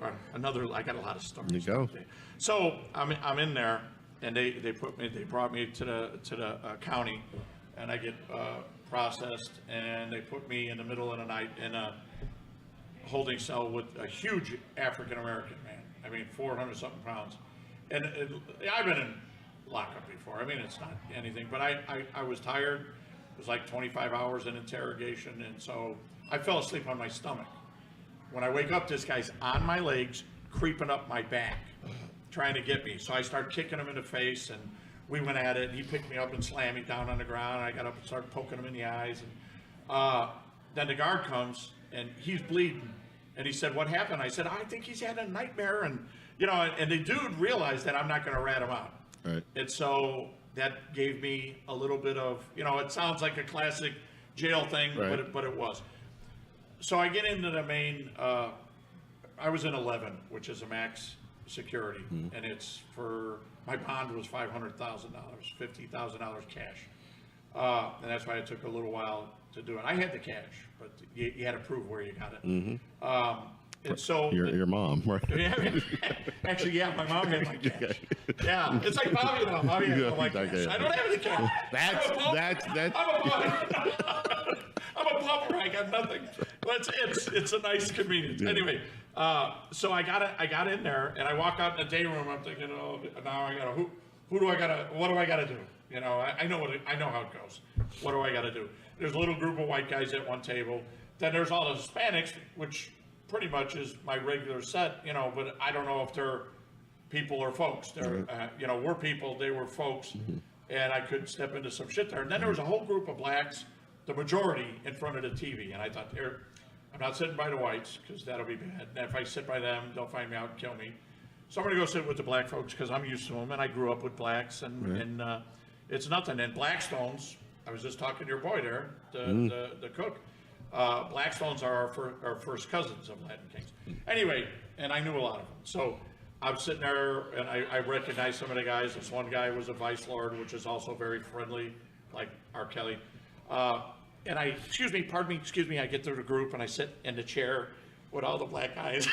I got a lot of stories. You go. So I'm in there, and they brought me to the county, and I get processed, and they put me in the middle of the night in a holding cell with a huge African American man. I mean, 400-something pounds, and I've been in lockup before. I mean, it's not anything, but I was tired. It was like 25 hours in interrogation, and so I fell asleep on my stomach. When I wake up, this guy's on my legs, creeping up my back, trying to get me. So I start kicking him in the face, and we went at it. He picked me up and slammed me down on the ground. I got up and started poking him in the eyes. And then the guard comes, and he's bleeding. And he said, what happened? I said, I think he's had a nightmare. And, and the dude realized that I'm not going to rat him out. Right. And so that gave me a little bit of, it sounds like a classic jail thing, right. but it was. So I get into the main, I was in 11, which is a max security, and it's for, my bond was $500,000, $50,000 cash. And that's why it took a little while to do it. I had the cash, but you had to prove where you got it. And so your mom, right? Yeah, actually, yeah, my mom had my cash. Yeah, it's like Bobby now. Bobby has my cash. I don't have any cash. I'm a pauper. I got nothing. But it's a nice convenience. Yeah. Anyway, so I got in there, and I walk out in the day room. I'm thinking, oh, now I gotta what do I gotta do? I know how it goes. What do I gotta do? There's a little group of white guys at one table. Then there's all the Hispanics, which pretty much is my regular set, but I don't know if they're people or folks. They're, we're people, they were folks, and I could step into some shit there. And then there was a whole group of blacks, the majority, in front of the TV, and I thought, I'm not sitting by the whites, because that'll be bad. And if I sit by them, they'll find me out and kill me. So I'm going to go sit with the black folks, because I'm used to them, and I grew up with blacks, and it's nothing. And Blackstones, I was just talking to your boy there, the cook, Blackstones are our first cousins of Latin Kings. Anyway, and I knew a lot of them. So I'm sitting there, and I recognized some of the guys. This one guy was a vice lord, which is also very friendly, like R. Kelly. And I get through the group, and I sit in the chair with all the black guys.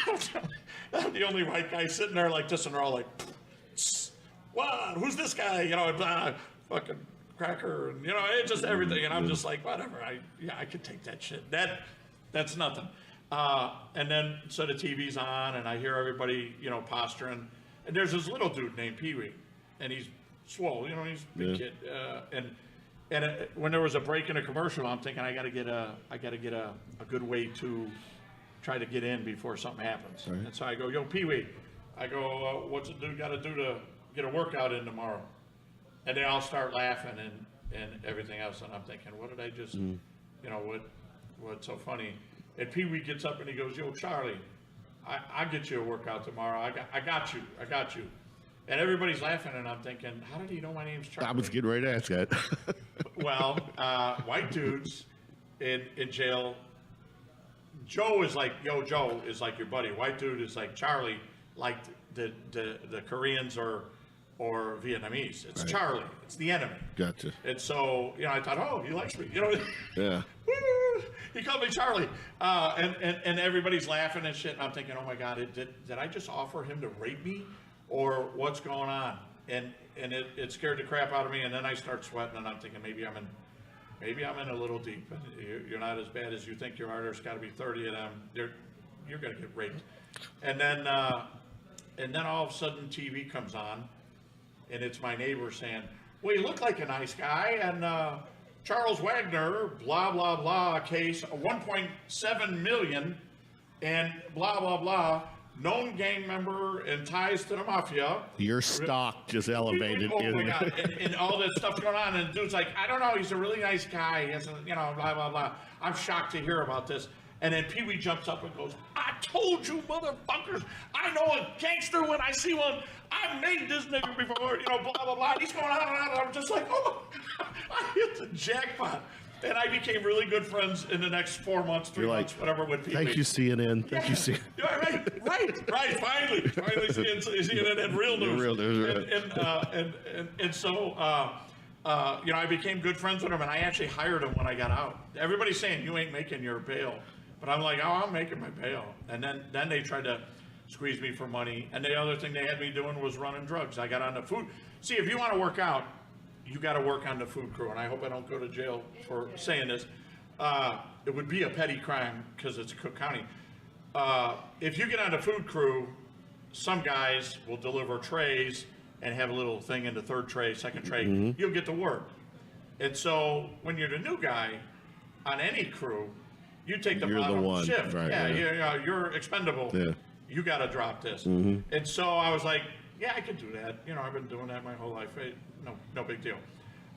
I'm the only white guy sitting there like this, and they're all like, what? Who's this guy? Fucking cracker, and it's just everything, and I'm just like, whatever. I could take that shit. That's nothing. And then so the TV's on, and I hear everybody posturing, and there's this little dude named Pee Wee, and he's swole, he's a big kid, when there was a break in a commercial, I'm thinking I got to get a good way to try to get in before something happens. Right. And so I go, yo, Pee Wee, I go, what's a dude got to do to get a workout in tomorrow? And they all start laughing and everything else. And I'm thinking, what did I just, you know, what's so funny? And Pee Wee gets up and he goes, yo, Charlie, I'll get you a workout tomorrow. I got you. And everybody's laughing, and I'm thinking, how did he know my name's Charlie? I was getting ready to ask that. Well, white dudes in jail, Joe is like your buddy. White dude is like Charlie, like the Koreans or Vietnamese. It's right. Charlie. It's the enemy. Gotcha. And so, you know, I thought, oh, he likes me. You know. Yeah. He called me Charlie, and everybody's laughing and shit. And I'm thinking, oh my God, did I just offer him to rape me, or what's going on? And it scared the crap out of me. And then I start sweating, and I'm thinking maybe I'm in a little deep. You're not as bad as you think you are. There's got to be 30 of them. You're gonna get raped. And then all of a sudden TV comes on, and it's my neighbor saying, well, you look like a nice guy, and Charles Wagner, blah, blah, blah, case, 1.7 million, and blah, blah, blah, known gang member and ties to the Mafia. Your stock just elevated. Oh, my God, and all this stuff going on, and the dude's like, I don't know, he's a really nice guy, he has a, you know, blah, blah, blah. I'm shocked to hear about this. And then Pee Wee jumps up and goes, I told you, motherfuckers, I know a gangster when I see one. I've made this nigga before, you know, blah, blah, blah. And he's going on and on, and I'm just like, oh, I hit the jackpot. And I became really good friends in the next 4 months, 3 months, whatever, with Pee Wee. Thank you, CNN. Thank you, CNN. Right. Finally CNN and real news. Real news, right. And so, you know, I became good friends with him, and I actually hired him when I got out. Everybody's saying, you ain't making your bail. But I'm like, oh, I'm making my bail. And then they tried to squeeze me for money. And the other thing they had me doing was running drugs. I got on the food. See, if you want to work out, you got to work on the food crew. And I hope I don't go to jail for saying this. It would be a petty crime because it's Cook County. If you get on the food crew, some guys will deliver trays and have a little thing in the third tray, second tray. Mm-hmm. You'll get to work. And so when you're the new guy on any crew, you take the bottom shift. Right, yeah. You're expendable. Yeah. You got to drop this. Mm-hmm. And so I was like, yeah, I could do that. You know, I've been doing that my whole life. No big deal.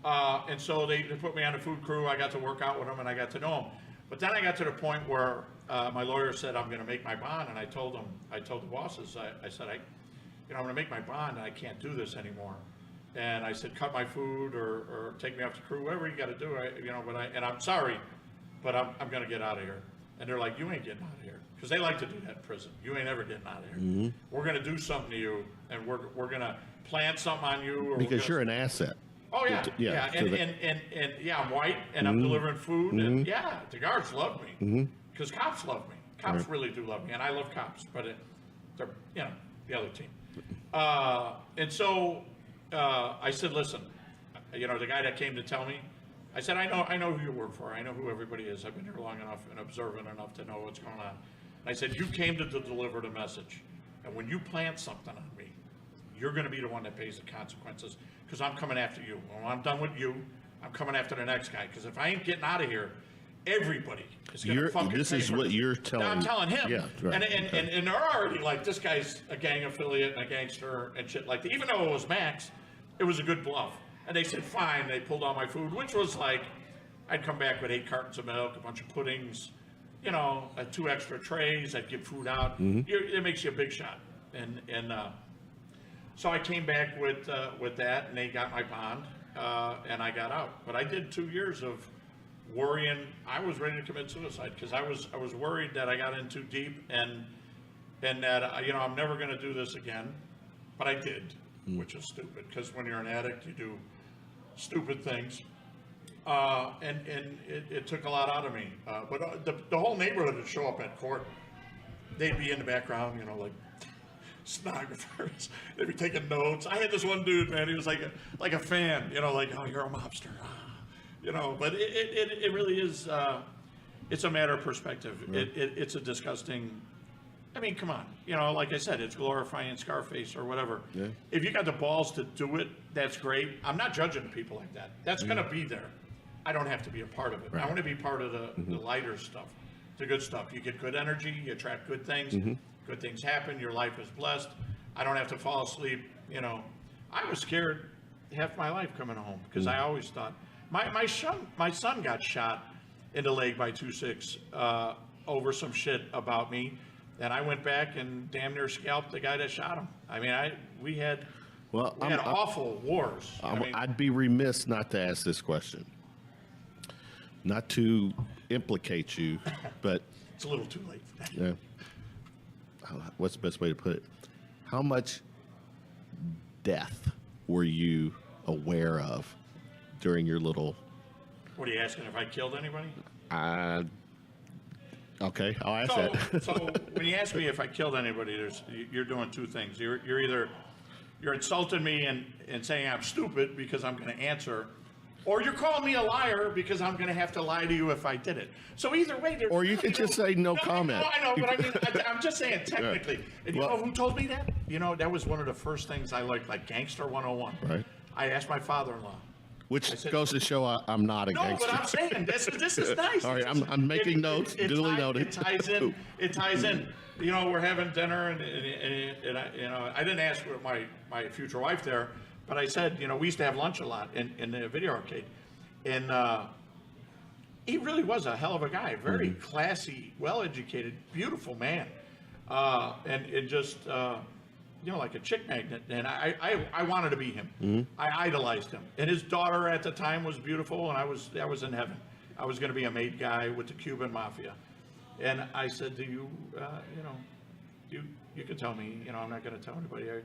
And so they put me on the food crew. I got to work out with them, and I got to know them. But then I got to the point where my lawyer said, I'm going to make my bond. And I told the bosses, I said, I'm going to make my bond, and I can't do this anymore. And I said, cut my food or take me off the crew, whatever you got to do. And I'm sorry. But I'm going to get out of here. And they're like, you ain't getting out of here. Because they like to do that in prison. You ain't ever getting out of here. Mm-hmm. We're going to do something to you, and we're going to plant something on you. Because you're an asset. Oh, yeah. And yeah, I'm white, and I'm delivering food. Mm-hmm. And yeah, the guards love me. Because cops love me. Cops really do love me. And I love cops. But they're, you know, the other team. And so I said, listen, you know, the guy that came to tell me, I said, I know who you work for. I know who everybody is. I've been here long enough and observant enough to know what's going on. And I said, you came to deliver the message. And when you plant something on me, you're going to be the one that pays the consequences because I'm coming after you. When I'm done with you, I'm coming after the next guy. Because if I ain't getting out of here, everybody is going to fucking This is what you're telling. I'm telling him. Yeah, right. And they're already like, this guy's a gang affiliate and a gangster and shit like that. Even though it was Max, it was a good bluff. And they said, fine. They pulled all my food, which was like, I'd come back with 8 cartons of milk, a bunch of puddings, you know, 2 extra trays. I'd give food out. Mm-hmm. It makes you a big shot. And so I came back with that, and they got my bond, and I got out. But I did 2 years of worrying. I was ready to commit suicide because I was worried that I got in too deep and that, you know, I'm never going to do this again. But I did, which is stupid because when you're an addict, you do stupid things. And it took a lot out of me. But the whole neighborhood would show up at court. They'd be in the background, you know, like stenographers. They'd be taking notes. I had this one dude, man. He was like a fan, you know, like, oh, you're a mobster, you know. But it really is. It's a matter of perspective. Right. It's a disgusting. I mean, come on. You know, like I said, it's glorifying Scarface or whatever. Yeah. If you got the balls to do it, that's great. I'm not judging people like that. That's going to be there. I don't have to be a part of it. Right. I want to be part of the lighter stuff, the good stuff. You get good energy, you attract good things, good things happen, your life is blessed. I don't have to fall asleep, you know. I was scared half my life coming home because I always thought, my son got shot in the leg by 2-6 over some shit about me. And I went back and damn near scalped the guy that shot him. I mean, we had awful wars. I'd be remiss not to ask this question. Not to implicate you, but it's a little too late for that. Yeah. What's the best way to put it? How much death were you aware of during your little? What are you asking? If I killed anybody? Okay, I'll ask that. So when you ask me if I killed anybody, you're doing two things. You're either insulting me and saying I'm stupid because I'm going to answer, or you're calling me a liar because I'm going to have to lie to you if I did it. So either way, or you can just say no comment. I know, but I mean, I'm just saying technically. Yeah. And you know who told me that? You know, that was one of the first things I learned, like Gangster 101. Right. I asked my father-in-law. Which goes to show I'm not a gangster. No, but I'm saying this is nice. All right, I'm making notes. Duly noted. It ties in. You know, we're having dinner, and I didn't ask my future wife there, but I said, you know, we used to have lunch a lot in the video arcade, and he really was a hell of a guy, very classy, well-educated, beautiful man, and just. You know, like a chick magnet, and I wanted to be him. I idolized him, and his daughter at the time was beautiful, and I was in heaven. I was going to be a made guy with the Cuban Mafia, and I said, "Do you, you can tell me, you know, I'm not going to tell anybody. Do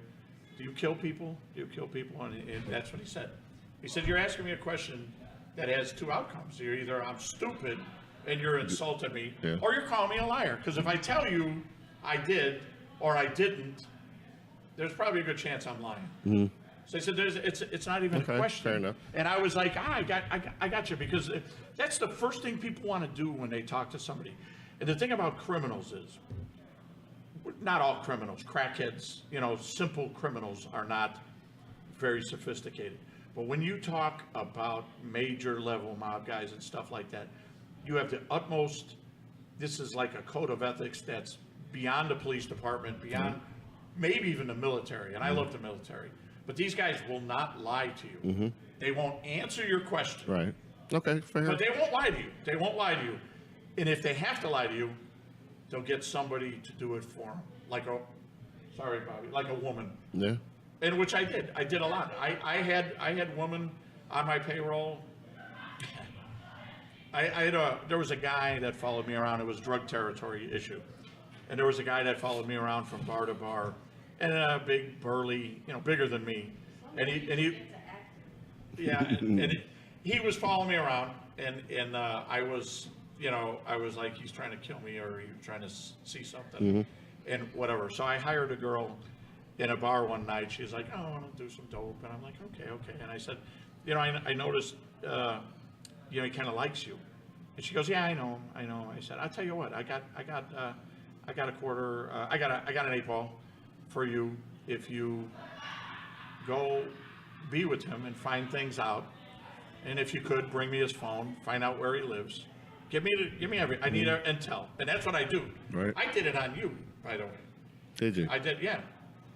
you kill people? Do you kill people?" And that's what he said. He said, "You're asking me a question that has two outcomes. You're either I'm stupid and you're insulting me, or you're calling me a liar. Because if I tell you I did or I didn't, there's probably a good chance I'm lying." So he said, it's not even a question. Fair enough. And I was like, I got you, because that's the first thing people want to do when they talk to somebody. And the thing about criminals is, not all criminals, crackheads, you know, simple criminals are not very sophisticated. But when you talk about major level mob guys and stuff like that, you have the utmost, this is like a code of ethics that's beyond the police department, beyond maybe even the military, and I love the military, but these guys will not lie to you. They won't answer your question. Right. Okay, fair. But they won't lie to you. They won't lie to you. And if they have to lie to you, they'll get somebody to do it for them. Like a woman. Yeah. And which I did. I did a lot. I had women on my payroll. There was a guy that followed me around. It was drug territory issue. And there was a guy that followed me around from bar to bar, and a big burly, you know, bigger than me, and he was following me around, and I was like, he's trying to kill me, or he was trying to see something, and whatever. So I hired a girl in a bar one night. She's like, "Oh, I want to do some dope," and I'm like, "Okay." And I said, "You know, I noticed, you know, he kind of likes you," and she goes, "Yeah, I know. I said, "I'll tell you what, I got a quarter. I got an 8-ball for you if you go be with him and find things out, and if you could bring me his phone, find out where he lives, give me every. I need intel, and that's what I do. Right. I did it on you, by the way. Did you? I did, yeah.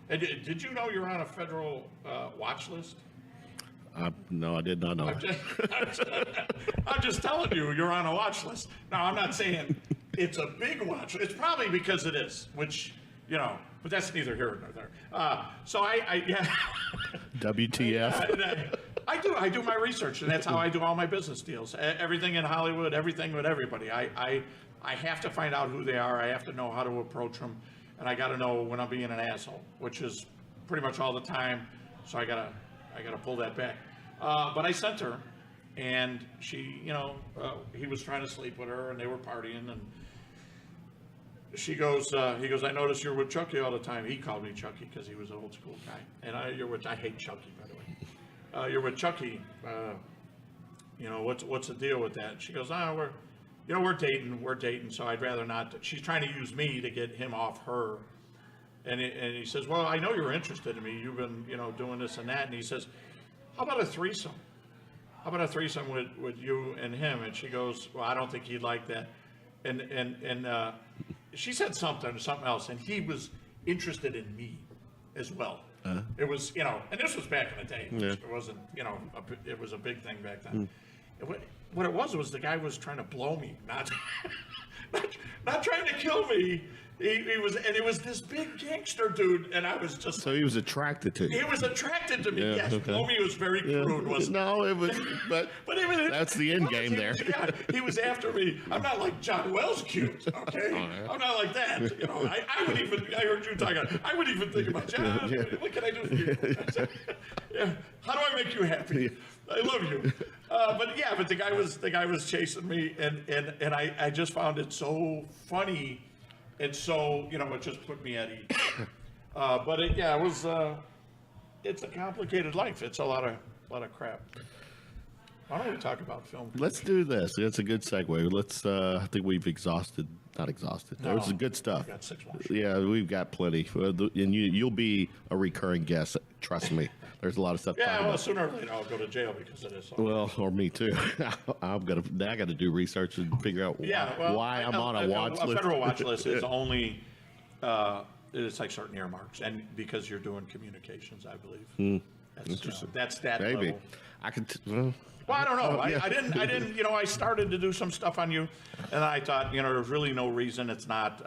And did you know you're on a federal watch list? No, I did not know. I'm just telling you, you're on a watch list. Now, I'm not saying it's a big watch. It's probably because it is, which, you know, but that's neither here nor there. So yeah. WTF? I do my research, and that's how I do all my business deals. Everything in Hollywood, everything with everybody. I have to find out who they are. I have to know how to approach them, and I got to know when I'm being an asshole, which is pretty much all the time. So I gotta pull that back. But I sent her, and she, you know, he was trying to sleep with her, and they were partying, and he goes, "I notice you're with Chucky all the time." He called me Chucky because he was an old school guy, and I hate Chucky, by the way. You're with Chucky. You know, what's the deal with that? And she goes, we're dating, so I'd rather not. She's trying to use me to get him off her. And he says, "Well, I know you're interested in me. You've been, you know, doing this and that." And he says, "How about a threesome?" how about a threesome with you and him? And she goes, well, I don't think he'd like that. And she said something else, and he was interested in me as well. It was, and this was back in the day. Yeah. It wasn't, it was a big thing back then. What it was the guy was trying to blow me, not trying to kill me. He was, and it was this big gangster dude, and I was just. So he was attracted to you. He was attracted to me. Yeah, Yes, okay. blow me was very crude, wasn't it? No, it was, but that's the end game there. Yeah, he was after me. I'm not like John Wells cute, okay? yeah. I'm not like that. I would even. I heard you talking. I would even think about John. Yeah. What can I do for you? Yeah. How do I make you happy? I love you. But the guy was chasing me, and I just found it so funny, and so it just put me at ease. It was. It's a complicated life. It's a lot of crap. Why don't we talk about film? Let's do this. That's a good segue. Let's. I think we've not exhausted. No, There's some good stuff. we've got 6 more. Yeah, we've got plenty, and you'll be a recurring guest. Trust me. There's a lot of stuff. to Yeah, talk well, about. sooner or later I'll go to jail because of this. Well, or me too. I got to do research and figure out why I'm on a watch list. A federal watch list is only it's like certain earmarks, and because you're doing communications, I believe. Interesting. That's that Maybe level. I could. Well, I don't know. yeah. I didn't. I started to do some stuff on you, and I thought, there's really no reason. It's not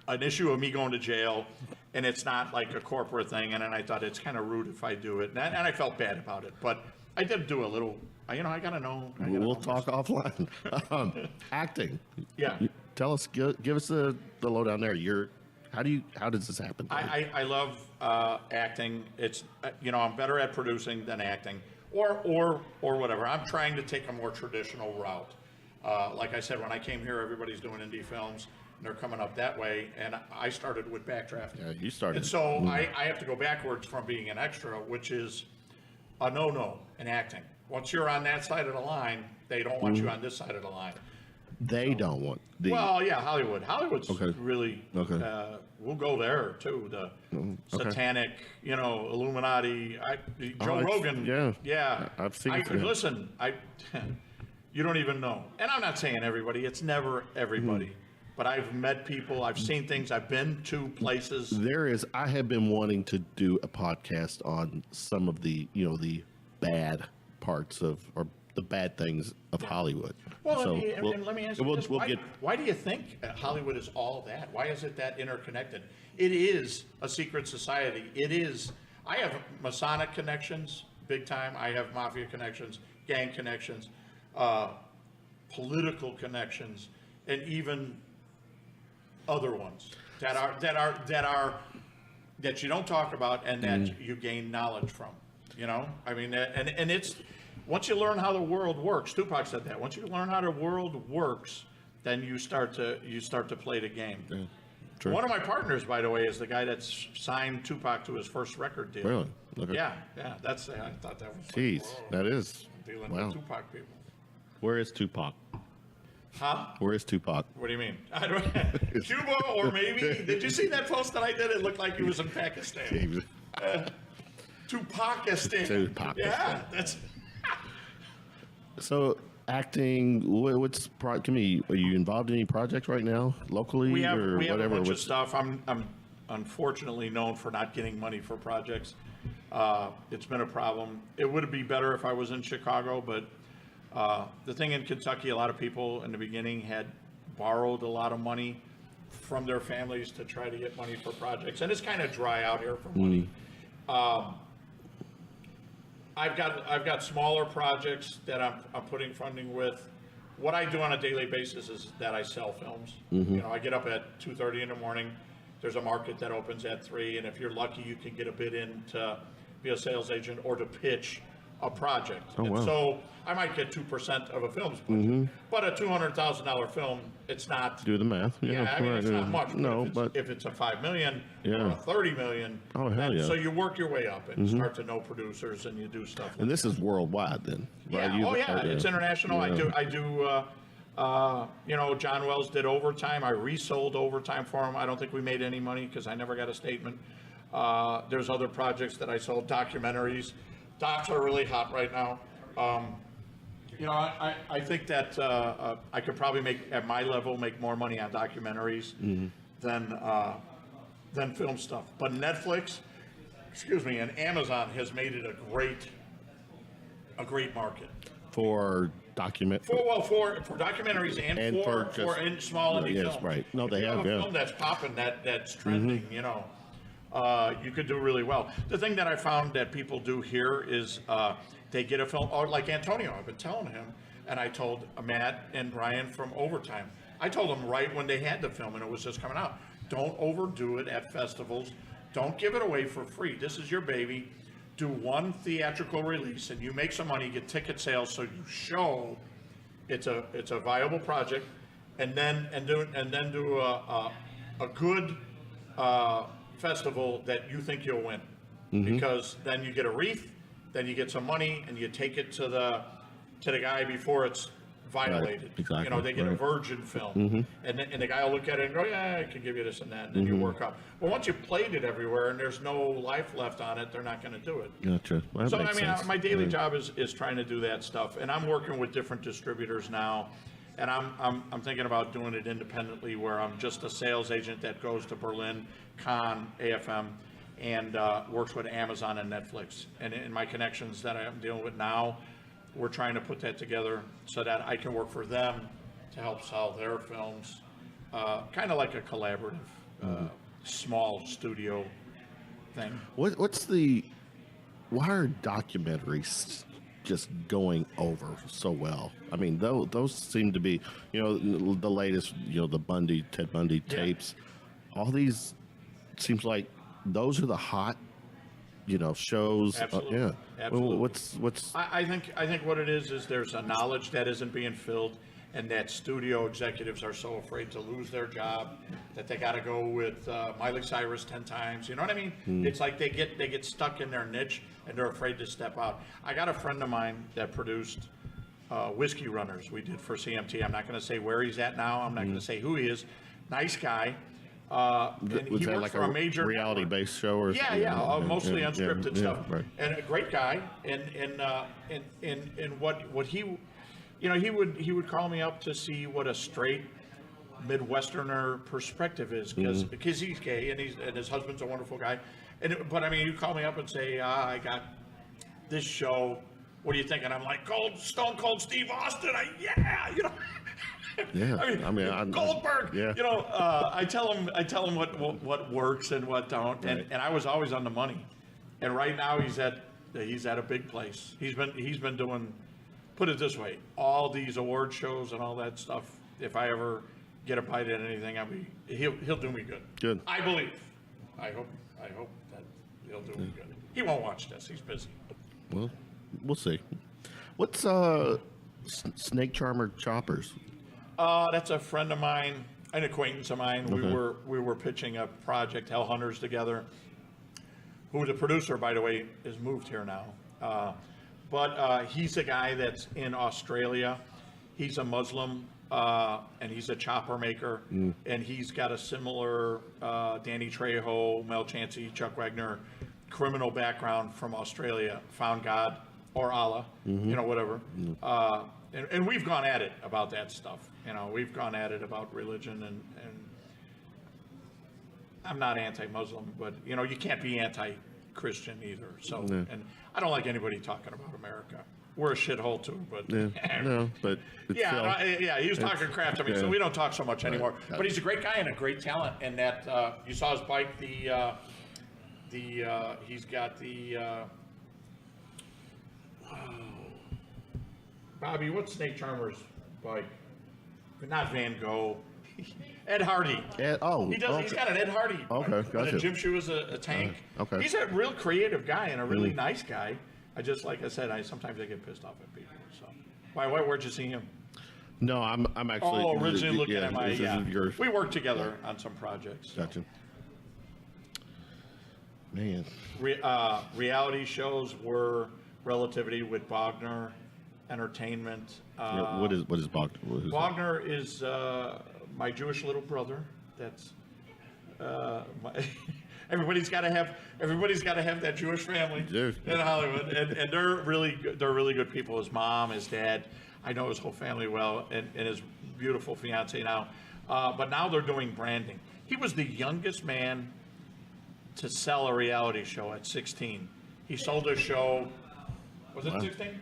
an issue of me going to jail, and it's not like a corporate thing. And then I thought it's kind of rude if I do it, and I felt bad about it. But I did do a little. I gotta know. We'll talk offline. Acting. Yeah. Tell us. Give us the lowdown there. How does this happen? I love acting. It's I'm better at producing than acting, or whatever. I'm trying to take a more traditional route. Like I said, when I came here, everybody's doing indie films, and they're coming up that way. And I started with backdrafting. Yeah, you started. And so I have to go backwards from being an extra, which is a no-no in acting. Once you're on that side of the line, they don't want you on this side of the line. They don't want the. Well, yeah, Hollywood. Hollywood's Okay. really. Okay. We'll go there too. The okay. satanic, Illuminati. Joe it's- Rogan. yeah. I've seen it. Listen, you don't even know. And I'm not saying everybody. It's never everybody. But I've met people. I've seen things. I've been to places. I have been wanting to do a podcast on some of the the bad parts of or the bad things of Hollywood. Well, So let me ask you this. Why do you think Hollywood is all that? Why is it that interconnected? It is a secret society. It is. I have Masonic connections, big time. I have Mafia connections, gang connections, political connections, and even other ones that you don't talk about and that you gain knowledge from. I mean, and it's. Once you learn how the world works, Tupac said that. Once you learn how the world works, then you start to play the game. Yeah, true. One of my partners, by the way, is the guy that signed Tupac to his first record deal. Really? Okay. Yeah. That's. I thought that was. Jeez, whoa, that is. dealing Wow. with Tupac people. Where is Tupac? Huh? Where is Tupac? What do you mean? I don't. Cuba or maybe? Did you see that post that I did? It looked like he was in Pakistan. Tupakistan. Yeah, that's. So acting, are you involved in any projects right now, locally We have or a whatever? bunch of stuff. I'm unfortunately known for not getting money for projects. It's been a problem. It would be better if I was in Chicago, but the thing in Kentucky, a lot of people in the beginning had borrowed a lot of money from their families to try to get money for projects, and it's kind of dry out here for money. I've got smaller projects that I'm putting funding with. What I do on a daily basis is that I sell films. I get up at 2:30 in the morning. There's a market that opens at 3, and if you're lucky, you can get a bid in to be a sales agent or to pitch a project. Oh, wow. And so I might get 2% of a film's budget, but a $200,000 film, it's not. Do the math. Yeah, I mean, it's not much. No, but if it's a $5 million Yeah. or a $30 million, Oh, hell yeah. so you work your way up and start to know producers and you do stuff. And this is worldwide then, right? Yeah. It's international. Yeah. I do. John Wells did Overtime. I resold Overtime for him. I don't think we made any money because I never got a statement. There's other projects that I sold, documentaries Docs are really hot right now. You know, I think that I could probably at my level, make more money on documentaries than film stuff. But Netflix, and Amazon has made it a great market. For For documentaries and for in small indie yes, films. right. No, If they you have, a yeah. film that's popping, that's trending, you know, you could do really well. The thing that I found that people do here is they get a film, or like Antonio, I've been telling him, and I told Matt and Brian from Overtime, I told them right when they had the film and it was just coming out, don't overdo it at festivals, don't give it away for free. This is your baby. Do one theatrical release and you make some money, get ticket sales, so you show it's a viable project, and then do a good festival that you think you'll win, because then you get a wreath, then you get some money, and you take it to the guy before it's violated. Right, exactly, You know, they get a virgin film, and the guy will look at it and go, yeah, I can give you this and that, and then you work up. Well, once you played it everywhere and there's no life left on it, they're not going to do it. Gotcha. Well, So that I makes mean, sense. my daily job is trying to do that stuff, and I'm working with different distributors now, and I'm thinking about doing it independently, where I'm just a sales agent that goes to Berlin, Cannes, AFM, and works with Amazon and Netflix. And in my connections that I'm dealing with now, we're trying to put that together so that I can work for them to help sell their films, kind of like a collaborative, small studio thing. Why are documentaries just going over so well? I mean, those seem to be, you know, the latest, you know, the Ted Bundy tapes. All these seems like those are the hot, you know, shows. Absolutely. Yeah. Absolutely. Well, what's I think what it is there's a knowledge that isn't being filled, and that studio executives are so afraid to lose their job that they got to go with Miley Cyrus 10 times. You know what I mean? It's like they get stuck in their niche and they're afraid to step out. I got a friend of mine that produced Whiskey Runners. We did for CMT. I'm not going to say where he's at now. I'm not going to say who he is. Nice guy. And was he that works like for a major reality-based show or yeah, something? mostly unscripted stuff, right. and a great guy. And what he, you know, he would call me up to see what a straight Midwesterner perspective is, because he's gay and his husband's a wonderful guy. But I mean, you call me up and say, I got this show. What do you think? And I'm like, Stone Cold Steve Austin. You know. Yeah, I mean, Goldberg. Yeah. You know, I tell him what works and what don't, and I was always on the money. And right now he's at a big place. He's been doing, put it this way, all these award shows and all that stuff. If I ever get a bite at anything, he'll do me good. Good. I believe. I hope that he'll do me good. He won't watch this. He's busy. Well, we'll see. What's Snake Charmer Choppers? That's a friend of mine, an acquaintance of mine. Okay. We were pitching a project, Hell Hunters, together. Who the producer, by the way, has moved here now. But he's a guy that's in Australia. He's a Muslim, and he's a chopper maker. And he's got a similar Danny Trejo, Mel Chancey, Chuck Wagner criminal background from Australia. Found God or Allah, you know, whatever. And we've gone at it about that stuff. You know, we've gone at it about religion, and I'm not anti-Muslim, but, you know, you can't be anti-Christian either. So, and I don't like anybody talking about America. We're a shithole too, but no, but it's he was talking crap to me, so we don't talk so much anymore. Right. But he's a great guy and a great talent, and that you saw his bike. He's got the. Bobby, what's Snake Charmer's bike? Not Van Gogh. Ed Hardy. He does. Okay. He's got an Ed Hardy. Okay, gotcha. And a gym shoe is a tank. Okay. He's a real creative guy and a really nice guy. Like I said, sometimes I get pissed off at people. So, where'd you see him? No, I'm actually. Originally looking at my. this is yours. We worked together on some projects. Gotcha. Man. Reality shows were Relativity with Wagner Entertainment. What is Wagner? Wagner is my Jewish little brother. That's Everybody's got to have that Jewish family Yeah. in Hollywood, and they're really good people. His mom, his dad, I know his whole family well, and his beautiful fiance now. But now they're doing branding. He was the youngest man to sell a reality show at 16. He sold a show, was it 16?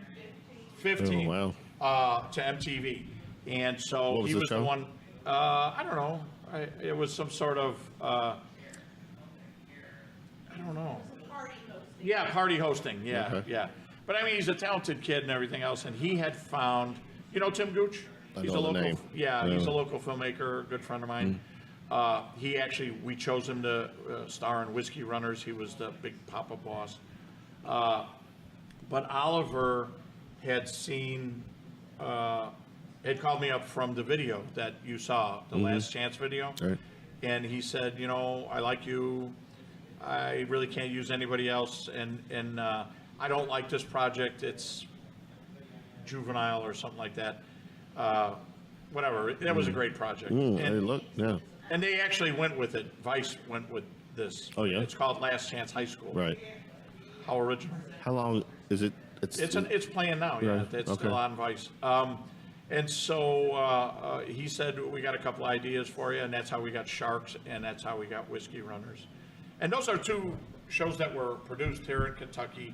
15. Oh, wow. To MTV. And so What was he the was the show? one, I don't know. It was some sort of, I don't know. Party hosting. Yeah, party hosting. Yeah, Okay. yeah. But I mean, he's a talented kid and everything else. And he had found, you know, Tim Gooch? I He's know a the local, name. yeah, he's Yeah. a local filmmaker, a good friend of mine. We chose him to star in Whiskey Runners. He was the big Papa boss. But Oliver had seen, had called me up from the video that you saw, the Last Chance video. Right. And he said, you know, I like you. I really can't use anybody else. And I don't like this project. It's juvenile or something like that. Whatever. That was a great project. Hey, look, yeah. And they actually went with it. Vice went with this. Oh, yeah? It's called Last Chance High School. Right. How original. How long is it? It's playing now, yeah. Right, It's okay. still on Vice. And so he said, we got a couple ideas for you, and that's how we got Sharks, and that's how we got Whiskey Runners. And those are two shows that were produced here in Kentucky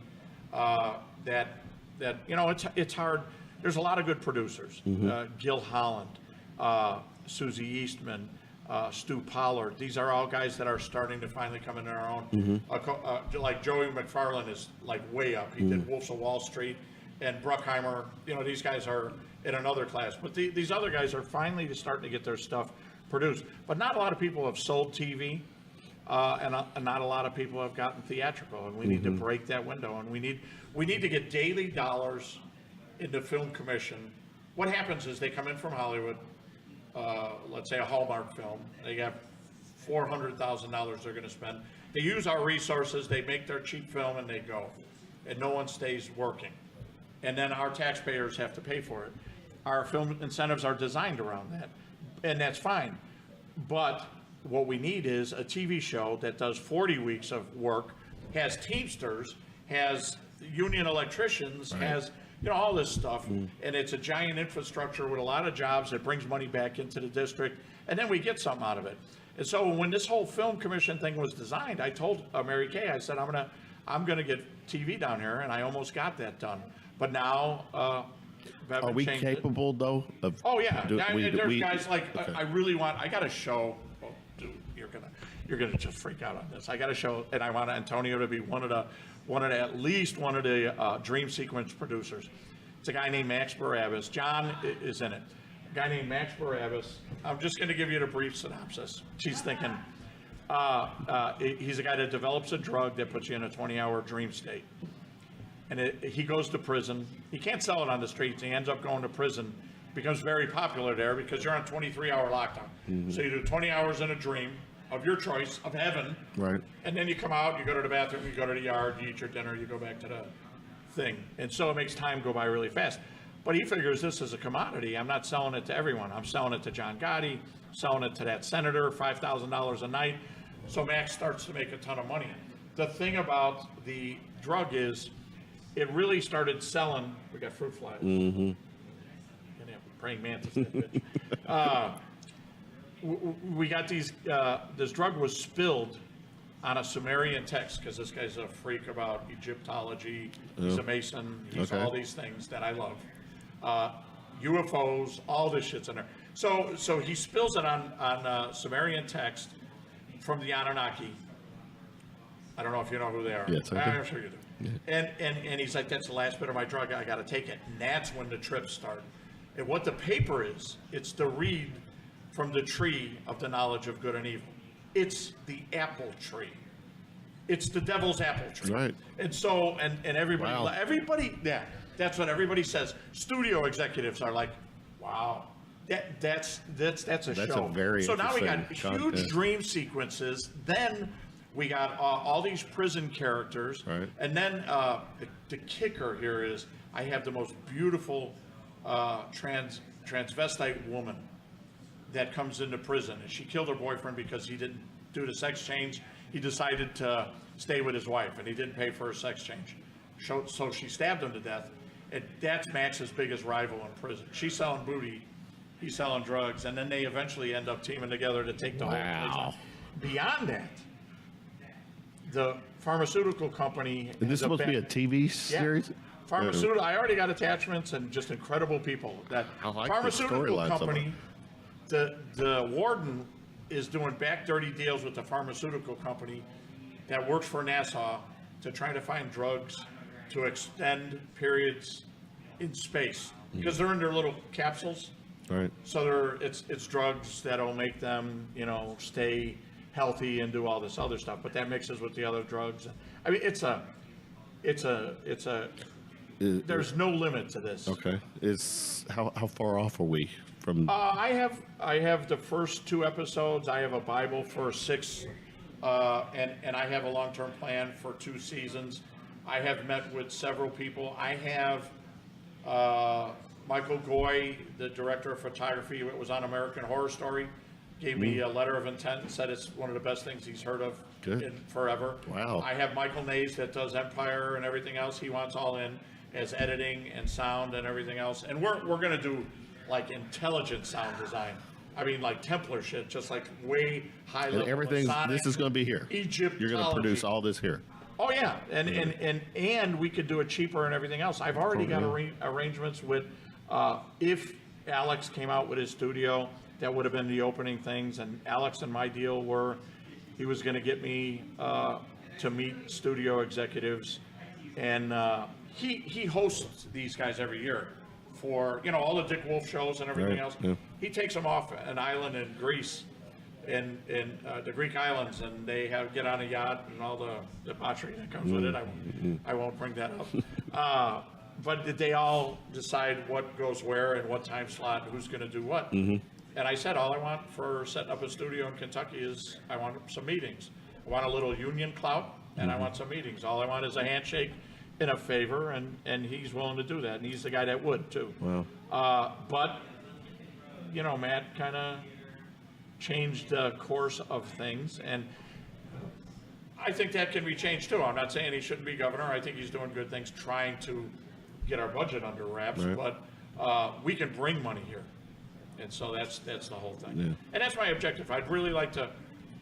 that you know, it's hard. There's a lot of good producers. Gil Holland, Susie Eastman, Stu Pollard. These are all guys that are starting to finally come into their own. Like Joey McFarlane is like way up. He did Wolves of Wall Street, and Bruckheimer. You know, these guys are in another class. But these other guys are finally starting to get their stuff produced. But not a lot of people have sold TV, and not a lot of people have gotten theatrical. And we need to break that window. And we need to get daily dollars into Film Commission. What happens is they come in from Hollywood. Let's say a Hallmark film, they got $400,000 they're going to spend. They use our resources, they make their cheap film, and they go. And no one stays working. And then our taxpayers have to pay for it. Our film incentives are designed around that, and that's fine. But what we need is a TV show that does 40 weeks of work, has Teamsters, has union electricians, has all this stuff, and it's a giant infrastructure with a lot of jobs that brings money back into the district, and then we get something out of it. And so when this whole film commission thing was designed, I told Mary Kay, I said, I'm gonna get TV down here, and I almost got that done. But now, Are we capable though of? Oh yeah, there's guys like okay. I got a show. Oh, dude, you're gonna just freak out on this. I got a show, and I want Antonio to be at least one of the dream sequence producers. It's a guy named Max Barabbas. John is in it. A guy named Max Barabbas. I'm just going to give you the brief synopsis. She's thinking, he's a guy that develops a drug that puts you in a 20-hour dream state. And he goes to prison. He can't sell it on the streets. He ends up going to prison. Becomes very popular there because you're on 23-hour lockdown. So you do 20 hours in a dream of your choice, of heaven. Right. And then you come out, you go to the bathroom, you go to the yard, you eat your dinner, you go back to the thing. And so it makes time go by really fast. But he figures this is a commodity. I'm not selling it to everyone. I'm selling it to John Gotti, selling it to that senator, $5,000 a night. So Max starts to make a ton of money. The thing about the drug is it really started selling. We got fruit flies. Gonna have a praying mantis. That bitch. We got these, this drug was spilled on a Sumerian text, because this guy's a freak about Egyptology, he's a Mason, he's all these things that I love. UFOs, all this shit's in there. So he spills it on Sumerian text from the Anunnaki. I don't know if you know who they are. Yes, I do. I'm sure you do. Yeah. And he's like, that's the last bit of my drug, I gotta take it. And that's when the trips start. And what the paper is, it's the reed from the tree of the knowledge of good and evil. It's the apple tree. It's the devil's apple tree. Right. And so, and everybody, Wow. yeah, that's what everybody says. Studio executives are like, wow, that's a show. That's a very so now we got interesting huge content. dream sequences. Then we got all these prison characters. Right. And then the kicker here is I have the most beautiful transvestite woman that comes into prison, and she killed her boyfriend because he didn't due to sex change, he decided to stay with his wife, and he didn't pay for her sex change. So she stabbed him to death. And that's Max's biggest rival in prison. She's selling booty, he's selling drugs, and then they eventually end up teaming together to take the whole place on. Beyond that, the pharmaceutical company. Is this supposed to be a TV series? Pharmaceutical. I already got attachments and just incredible people. That I like pharmaceutical company. The warden is doing back dirty deals with the pharmaceutical company that works for NASA to try to find drugs to extend periods in space because they're in their little capsules. Right. So it's drugs that'll make them, stay healthy and do all this other stuff, but that mixes with the other drugs. I mean, there's no limit to this. Okay. How far off are we from? I have the first 2 episodes. I have a Bible for 6, and I have a long-term plan for 2 seasons. I have met with several people. I have Michael Goy, the director of photography, who was on American Horror Story, gave me a letter of intent and said it's one of the best things he's heard of in forever. Wow. I have Michael Nays that does Empire and everything else. He wants all in as editing and sound and everything else. And we're going to do like intelligent sound design. I mean, like Templar shit, just like way high level. And everything. This is going to be here. Egyptology. You're going to produce all this here. Oh yeah, and we could do it cheaper and everything else. I've already got arrangements with. If Alex came out with his studio, that would have been the opening things. And Alex and my deal were, he was going to get me to meet studio executives, and he hosts these guys every year for all the Dick Wolf shows and everything else. Yeah. He takes them off an island in Greece. In the Greek islands, and they get on a yacht and all the debauchery that comes with it. I won't bring that up. But they all decide what goes where and what time slot and who's going to do what. And I said, all I want for setting up a studio in Kentucky is I want some meetings. I want a little union clout, and I want some meetings. All I want is a handshake and a favor, and he's willing to do that. And he's the guy that would, too. Wow. But, Matt kind of changed the course of things, and I think that can be changed too. I'm not saying he shouldn't be governor. I think he's doing good things trying to get our budget under wraps, but we can bring money here, and so that's the whole thing. And that's my objective. I'd really like to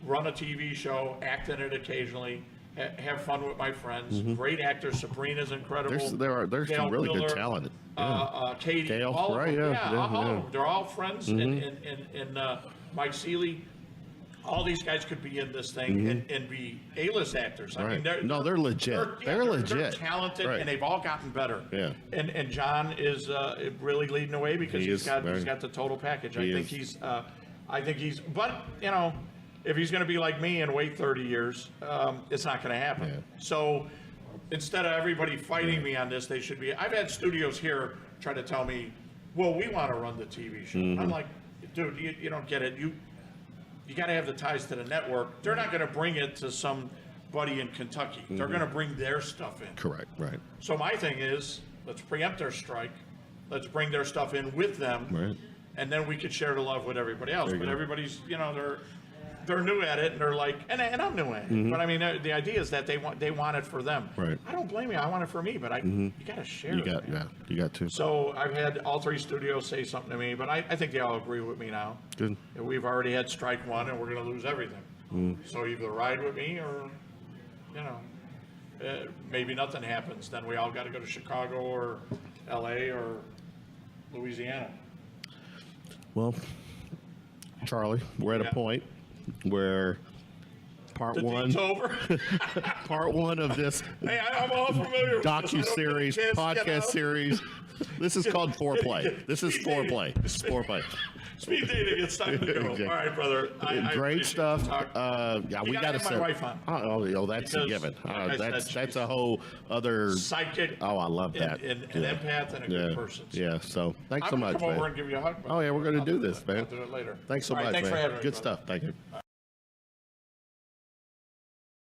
run a TV show, act in it occasionally, have fun with my friends. Great actors. Sabrina's incredible. There's some really good talent. Katie, Hale, all of them. All of them. They're all friends, and Mike Seeley, all these guys could be in this thing and be A-list actors. I mean, they're legit. They're legit. They're talented, and they've all gotten better. Yeah. And John is really leading the way because he's got the total package. I think he's. But if he's going to be like me and wait 30 years, it's not going to happen. Yeah. So instead of everybody fighting me on this, they should be. I've had studios here try to tell me, well, we want to run the TV show. I'm like, dude, you don't get it. You got to have the ties to the network. They're not going to bring it to somebody in Kentucky. They're going to bring their stuff in. Correct, right. So my thing is, let's preempt their strike. Let's bring their stuff in with them. Right. And then we could share the love with everybody else. But everybody's, they're new at it, and they're like, and I'm new at it. But I mean, the idea is that they want it for them. Right. I don't blame you. I want it for me, but you got to share it. You got to. So I've had all 3 studios say something to me, but I think they all agree with me now. Good. We've already had strike 1, and we're going to lose everything. So either ride with me, or maybe nothing happens. Then we all got to go to Chicago or L.A. or Louisiana. Well, Charlie, we're at a point where part 1 over. part 1 of this hey, I'm all familiar with docu-series, podcast series. This is called foreplay. This is foreplay. Foreplay. Speed dating, it's time to go. Okay. All right, brother. Great stuff. We got to set my wife on. Oh, that's a given. That's a whole other psychic. Oh, I love that. An empath and a good person. Yeah. So thanks so much, I'm man. over and give you a hug. Oh yeah, we're going to do this, man. I'll do it later. Thanks so much, thanks man. for having me. Good stuff. Thank you.